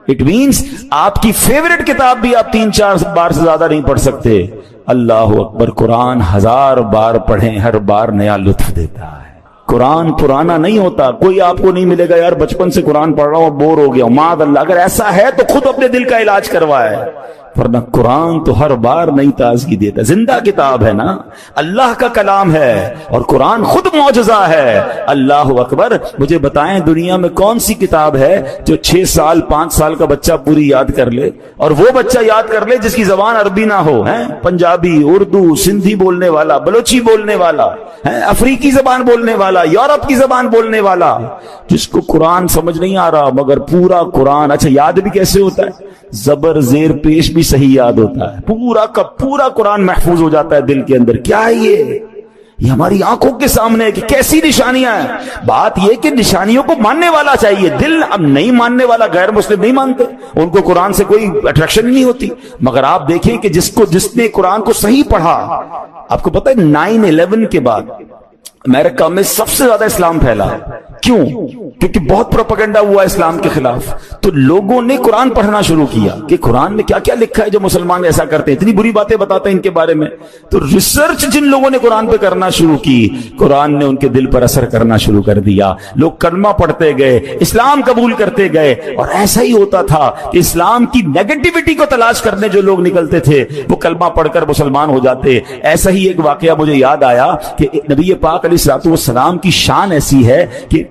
اٹ مینس آپ کی فیورٹ کتاب بھی آپ 3-4 بار سے زیادہ نہیں پڑھ سکتے۔ اللہ اکبر، قرآن 1000 بار پڑھیں، ہر بار نیا لطف دیتا ہے۔ قرآن پرانا نہیں ہوتا، کوئی آپ کو نہیں ملے گا یار بچپن سے قرآن پڑھ رہا ہوں اور بور ہو گیا ہوں، معاذ اللہ، اگر ایسا ہے تو خود اپنے دل کا علاج کروائے، ورنہ قرآن تو ہر بار نئی تازگی دیتا ہے۔ زندہ کتاب ہے نا، اللہ کا کلام ہے اور قرآن خود معجزہ ہے۔ اللہ اکبر، مجھے بتائیں دنیا میں کون سی کتاب ہے جو 6 سال 5 سال کا بچہ پوری یاد کر لے، اور وہ بچہ یاد کر لے جس کی زبان عربی نہ ہو، پنجابی، اردو، سندھی بولنے والا، بلوچی بولنے والا، افریقی زبان بولنے والا، یورپ کی زبان بولنے والا، جس کو قرآن سمجھ نہیں آ رہا مگر پورا قرآن اچھا یاد بھی کیسے ہوتا ہے؟ زبر زیر پیش بھی صحیح یاد ہوتا ہے، پورا کا پورا قرآن محفوظ ہو جاتا ہے دل کے اندر۔ کیا ہے یہ ہماری آنکھوں کے سامنے ہے کہ کیسی نشانیاں ہیں۔ بات یہ کہ نشانیوں کو ماننے والا چاہیے، دل اب نہیں ماننے والا، غیر مسلم نہیں مانتے، ان کو قرآن سے کوئی اٹریکشن نہیں ہوتی، مگر آپ دیکھیں کہ جس نے قرآن کو صحیح پڑھا، آپ کو پتہ ہے 9/11 کے بعد امریکہ میں سب سے زیادہ اسلام پھیلا۔ کیوں؟ کیونکہ بہت پروپیگنڈا ہوا اسلام کے خلاف، تو لوگوں نے قرآن پڑھنا شروع کیا کہ قرآن میں کیا کیا لکھا ہے جو مسلمان ایسا کرتے ہیں، اتنی بری باتیں بتاتے ہیں ان کے بارے میں۔ تو ریسرچ جن لوگوں نے قرآن پہ کرنا شروع کی، قرآن نے ان کے دل پر اثر کرنا شروع کر دیا، لوگ کلمہ پڑھتے گئے، اسلام قبول کرتے گئے، اور ایسا ہی ہوتا تھا کہ اسلام کی نیگیٹیوٹی کو تلاش کرنے جو لوگ نکلتے تھے وہ کلمہ پڑھ کر مسلمان ہو جاتے۔ ایسا ہی ایک واقعہ مجھے یاد آیا کہ نبی پاک علیہ الصلوۃ والسلام کی شان ایسی ہے کہ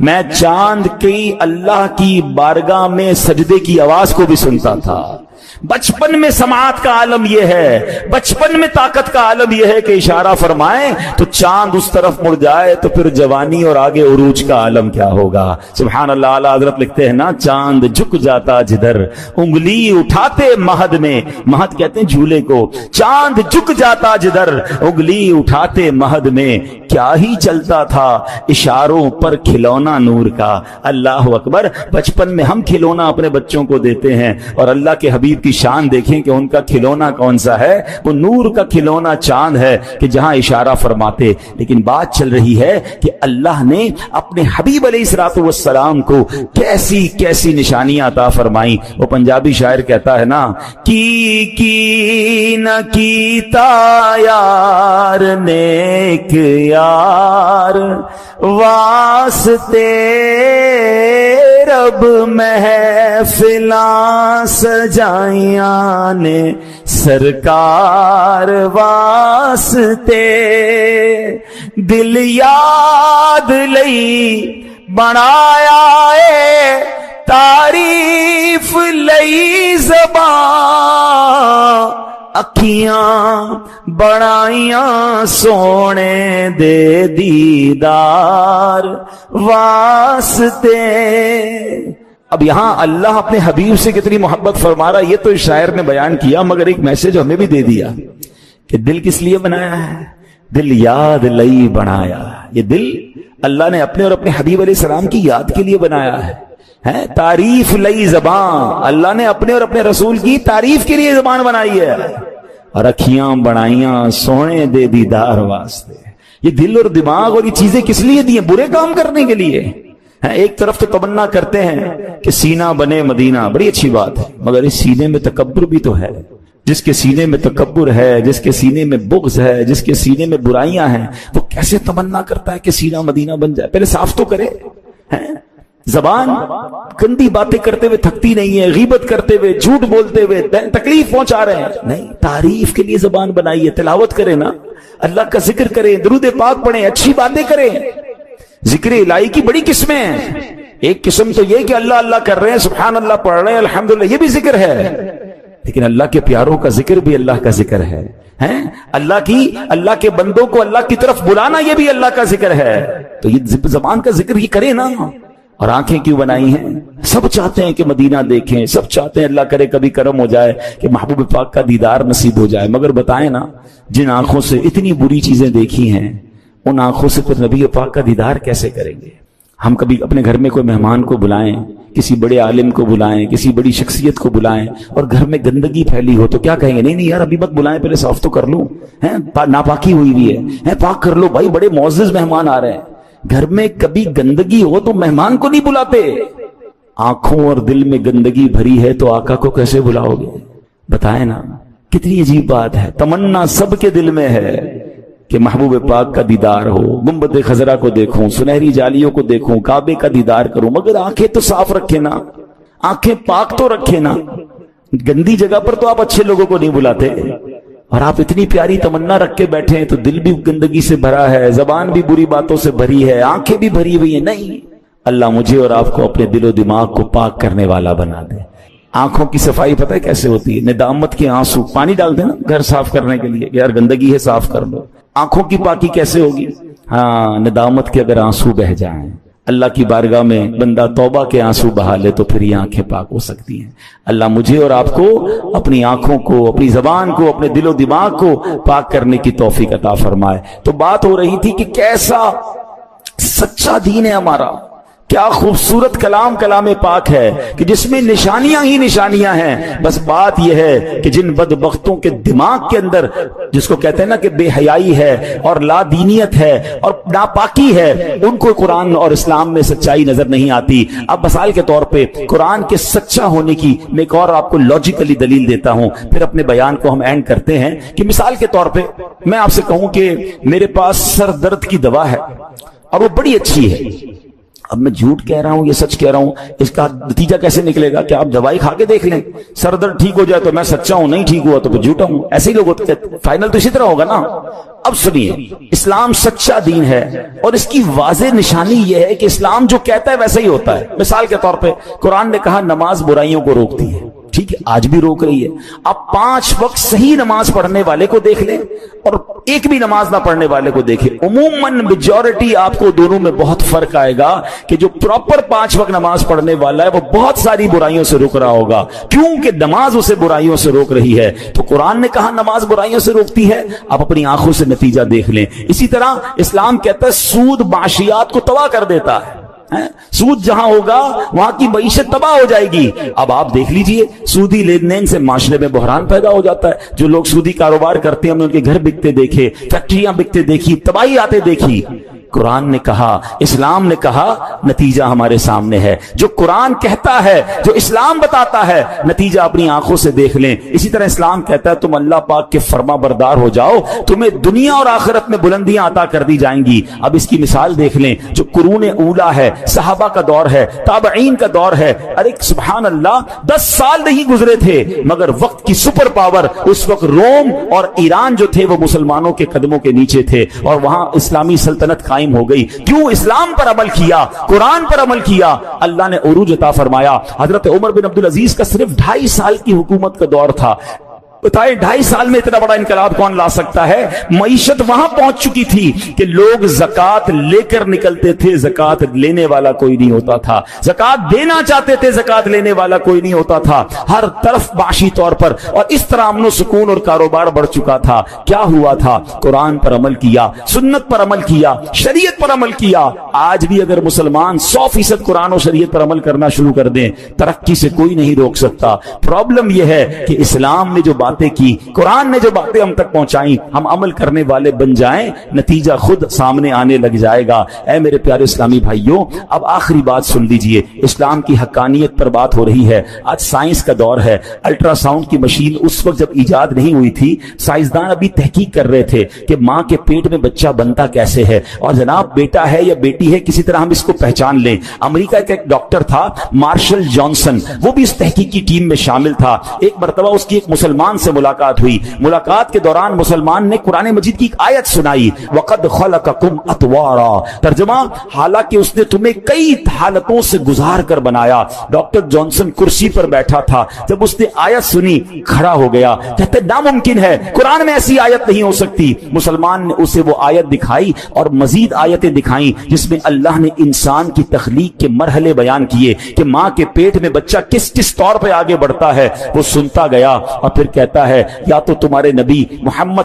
میں چاند کی اللہ کی بارگاہ میں سجدے کی آواز کو بھی سنتا تھا. بچپن میں سماعت کا عالم یہ ہے, بچپن میں طاقت کا عالم یہ ہے کہ اشارہ فرمائیں تو چاند اس طرف مڑ جائے, تو پھر جوانی اور آگے عروج کا عالم کیا ہوگا. سبحان اللہ. اعلیٰ حضرت لکھتے ہیں نا, چاند جھک جاتا جدھر انگلی اٹھاتے مہد میں, مہد کہتے ہیں جھولے کو, چاند جھک جاتا جدھر انگلی اٹھاتے مہد میں, کیا ہی چلتا تھا اشاروں پر کھلونا نور کا. اللہ اکبر. بچپن میں ہم کھلونا اپنے بچوں کو دیتے ہیں, اور اللہ کے حبیب کی شان دیکھیں کہ ان کا کھلونا کون سا ہے, وہ نور کا کھلونا چاند ہے کہ جہاں اشارہ فرماتے. لیکن بات چل رہی ہے کہ اللہ نے اپنے حبیب علیہ الصلوۃ والسلام کو کیسی کیسی نشانیاں عطا فرمائیں. وہ پنجابی شاعر کہتا ہے نا, کی نہ کیتا یار نیک یار واسطے رب محفلاں سجائیاں نے سرکار واسطے. دل یاد لئی بنایا اے تعریف لئی زبان, اکھیاں بڑائیاں سونے دے دیدار واسطے. اب یہاں اللہ اپنے حبیب سے کتنی محبت فرما رہا, یہ تو اس شاعر نے بیان کیا, مگر ایک میسج ہمیں بھی دے دیا کہ دل کس لیے بنایا ہے. دل یاد لئی بنایا. یہ دل اللہ نے اپنے اور اپنے حبیب علیہ السلام کی یاد کے لیے بنایا ہے. تعریف لئی زبان, اللہ نے اپنے اور اپنے رسول کی تعریف کے لیے زبان بنائی ہے. اور اکھیاں بنائیاں سونے دے دیدار واسطے. یہ دل اور دماغ اور یہ چیزیں کس لیے دی ہیں؟ برے کام کرنے کے لیے. ایک طرف تو تمنا کرتے ہیں کہ سینہ بنے مدینہ, بڑی اچھی بات ہے, مگر اس سینے میں تکبر بھی تو ہے. جس کے سینے میں تکبر ہے, جس کے سینے میں بغض ہے, جس کے سینے میں برائیاں ہیں, وہ کیسے تمنا کرتا ہے کہ سینہ مدینہ بن جائے؟ پہلے صاف تو کرے. زبان گندی باتیں کرتے ہوئے تھکتی نہیں ہے, غیبت کرتے ہوئے, جھوٹ بولتے ہوئے تکلیف پہنچا رہے ہیں. نہیں, تعریف کے لیے زبان بنائی ہے. تلاوت کریں نا, اللہ کا ذکر کریں, درود پاک پڑھیں, اچھی باتیں کریں. ذکر الہی کی بڑی قسمیں ہیں. ایک قسم تو یہ کہ اللہ اللہ کر رہے ہیں, سبحان اللہ پڑھ رہے ہیں, الحمدللہ, یہ بھی ذکر ہے. لیکن اللہ کے پیاروں کا ذکر بھی اللہ کا ذکر ہے. اللہ کے بندوں کو اللہ کی طرف بلانا, یہ بھی اللہ کا ذکر ہے. تو یہ زبان کا ذکر ہی کرے نا. اور آنکھیں کیوں بنائی ہیں؟ سب چاہتے ہیں کہ مدینہ دیکھیں, سب چاہتے ہیں اللہ کرے کبھی کرم ہو جائے کہ محبوب پاک کا دیدار نصیب ہو جائے. مگر بتائیں نا, جن آنکھوں سے اتنی بری چیزیں دیکھی ہیں, ان آنکھوں سے پھر نبی پاک کا دیدار کیسے کریں گے؟ ہم کبھی اپنے گھر میں کوئی مہمان کو بلائیں, کسی بڑے عالم کو بلائیں, کسی بڑی شخصیت کو بلائیں, اور گھر میں گندگی پھیلی ہو تو کیا کہیں گے؟ نہیں یار ابھی مت بلائیں, پہلے صاف تو کر لوں, ناپاکی ہوئی ہوئی ہے, پاک کر لو بھائی, بڑے معزز مہمان آ رہے ہیں. گھر میں کبھی گندگی ہو تو مہمان کو نہیں بلاتے. آنکھوں اور دل میں گندگی بھری ہے تو آقا کو کیسے بلاؤ گے؟ بتائیں نا, کتنی عجیب بات ہے. تمنا سب کے دل میں ہے کہ محبوب پاک کا دیدار ہو, گنبد خضرا کو دیکھوں, سنہری جالیوں کو دیکھوں, کعبے کا دیدار کروں. مگر آنکھیں تو صاف رکھے نا, آنکھیں پاک تو رکھے نا. گندی جگہ پر تو آپ اچھے لوگوں کو نہیں بلاتے, اور آپ اتنی پیاری تمنا رکھ کے بیٹھے ہیں تو دل بھی گندگی سے بھرا ہے, زبان بھی بری باتوں سے بھری ہے, آنکھیں بھی بھری ہوئی ہیں. نہیں, اللہ مجھے اور آپ کو اپنے دل و دماغ کو پاک کرنے والا بنا دے. آنکھوں کی صفائی پتہ ہے کیسے ہوتی ہے؟ ندامت کے آنسو, پانی ڈال دیں نا گھر صاف کرنے کے لیے, یار گندگی ہے صاف کر لو. آنکھوں کی پاکی کیسے ہوگی؟ ندامت کے اگر آنسو بہ جائیں, اللہ کی بارگاہ میں بندہ توبہ کے آنسو بہا لے تو پھر یہ آنکھیں پاک ہو سکتی ہیں. اللہ مجھے اور آپ کو اپنی آنکھوں کو, اپنی زبان کو, اپنے دل و دماغ کو پاک کرنے کی توفیق عطا فرمائے. تو بات ہو رہی تھی کہ کیسا سچا دین ہے ہمارا, کیا خوبصورت کلام پاک ہے کہ جس میں نشانیاں ہی نشانیاں ہیں. بس بات یہ ہے کہ جن بدبختوں کے دماغ کے اندر, جس کو کہتے ہیں نا کہ بے حیائی ہے اور لا دینیت ہے اور ناپاکی ہے, ان کو قرآن اور اسلام میں سچائی نظر نہیں آتی. اب مثال کے طور پہ قرآن کے سچا ہونے کی میں ایک اور آپ کو لاجیکلی دلیل دیتا ہوں, پھر اپنے بیان کو ہم اینڈ کرتے ہیں. کہ مثال کے طور پہ میں آپ سے کہوں کہ میرے پاس سر درد کی دوا ہے اور وہ بڑی اچھی ہے, اب میں جھوٹ کہہ رہا ہوں یہ سچ کہہ رہا ہوں، اس کا نتیجہ کیسے نکلے گا؟ کہ آپ دوائی کھا کے دیکھ لیں، سر درد ٹھیک ہو جائے تو میں سچا ہوں، نہیں ٹھیک ہوا تو پھر جھوٹا ہوں. ایسے ہی لوگ ہوتے ہیں، فائنل تو اسی طرح ہوگا نا. اب سنیے، اسلام سچا دین ہے اور اس کی واضح نشانی یہ ہے کہ اسلام جو کہتا ہے ویسا ہی ہوتا ہے. مثال کے طور پہ قرآن نے کہا نماز برائیوں کو روکتی ہے، ٹھیک ہے، آج بھی روک رہی ہے. آپ 5 وقت صحیح نماز پڑھنے والے کو دیکھ لیں اور ایک بھی نماز نہ پڑھنے والے کو دیکھیں، عموماً میجورٹی آپ کو دونوں میں بہت فرق آئے گا کہ جو پراپر 5 وقت نماز پڑھنے والا ہے وہ بہت ساری برائیوں سے روک رہا ہوگا، کیونکہ نماز اسے برائیوں سے روک رہی ہے. تو قرآن نے کہا نماز برائیوں سے روکتی ہے، آپ اپنی آنکھوں سے نتیجہ دیکھ لیں. اسی طرح اسلام کہتا ہے سود معاشیات کو تباہ کر دیتا ہے. سود جہاں ہوگا وہاں کی معیشت تباہ ہو جائے گی. اب آپ دیکھ لیجئے سودی لین دین سے معاشرے میں بحران پیدا ہو جاتا ہے. جو لوگ سودی کاروبار کرتے ہیں ہم نے ان کے گھر بکتے دیکھے، فیکٹریاں بکتے دیکھی، تباہی آتے دیکھی. قرآن نے کہا، اسلام نے کہا، نتیجہ ہمارے سامنے ہے. جو قرآن کہتا ہے، جو اسلام بتاتا ہے، نتیجہ اپنی آنکھوں سے دیکھ لیں. اسی طرح اسلام کہتا ہے تم اللہ پاک کے فرما بردار ہو جاؤ، تمہیں دنیا اور آخرت میں بلندیاں عطا کر دی جائیں گی. اب اس کی مثال دیکھ لیں، جو قرون اولا ہے، صحابہ کا دور ہے، تابعین کا دور ہے. ارے سبحان اللہ، 10 سال نہیں گزرے تھے مگر وقت کی سپر پاور اس وقت روم اور ایران جو تھے وہ مسلمانوں کے قدموں کے نیچے تھے اور وہاں اسلامی سلطنت قائم ہو گئی. کیوں؟ اسلام پر عمل کیا، قرآن پر عمل کیا، اللہ نے عروج عطا فرمایا. حضرت عمر بن عبدالعزیز کا صرف 2.5 سال کی حکومت کا دور تھا. بتائیں 2.5 سال میں اتنا بڑا انقلاب کون لا سکتا ہے؟ معیشت وہاں پہنچ چکی تھی کہ لوگ زکوٰۃ لے کر نکلتے تھے، زکوٰۃ لینے والا کوئی نہیں ہوتا تھا. زکوٰۃ دینا چاہتے تھے، زکوٰۃ لینے والا کوئی نہیں ہوتا تھا. ہر طرف معاشی طور پر اور اس طرح امن و سکون اور کاروبار بڑھ چکا تھا. کیا ہوا تھا؟ قرآن پر عمل کیا، سنت پر عمل کیا، شریعت پر عمل کیا. آج بھی اگر مسلمان 100% قرآن و شریعت پر عمل کرنا شروع کر دیں، ترقی سے کوئی نہیں روک سکتا. پرابلم یہ ہے کہ اسلام نے جو باتیں کی، قرآن نے جو باتیں ہم تک پہنچائیں، ہم عمل کرنے والے بن جائیں، نتیجہ خود سامنے آنے لگ جائے گا. اے میرے پیارے اسلامی بھائیوں، اب آخری بات سن لیجئے. اسلام کی حقانیت پر بات ہو رہی ہے. آج سائنس کا دور ہے. الٹرا ساؤنڈ کی مشین اس وقت جب ایجاد نہیں ہوئی تھی، سائنسدان ابھی تحقیق کر رہے تھے کہ ماں کے پیٹ میں بچہ بنتا کیسے ہے اور جناب بیٹا ہے یا بیٹی ہے، کسی طرح ہم اس کو پہچان لیں. امریکہ کا ایک ڈاکٹر تھا مارشل جانسن، وہ بھی اس تحقیق کی ٹیم میں شامل تھا. ایک مرتبہ اس کی ایک مسلمان سے ملاقات ہوئی. ملاقات کے دوران مسلمان نے قرآن مجید کی ایک آیت سنائی، وَقَدْ خَلَقَكُمْ أَطْوَارًا. ترجمہ، حالانکہ اس نے تمہیں کئی حالتوں سے گزار کر بنایا. ڈاکٹر جانسن کرسی پر بیٹھا تھا، جب اس نے آیت سنی کھڑا ہو گیا، کہتے ناممکن ہے، قرآن میں ایسی آیت نہیں ہو سکتی. مسلمان نے اسے وہ آیت دکھائی اور مزید آیتیں دکھائیں جس میں اللہ نے انسان کی تخلیق کے مرحلے بیان کیے کہ ماں کے پیٹ میں بچہ کس کس طور پہ آگے بڑھتا ہے. وہ سنتا گیا اور پھر کہتا ہے یا تو تمہارے نبی محمد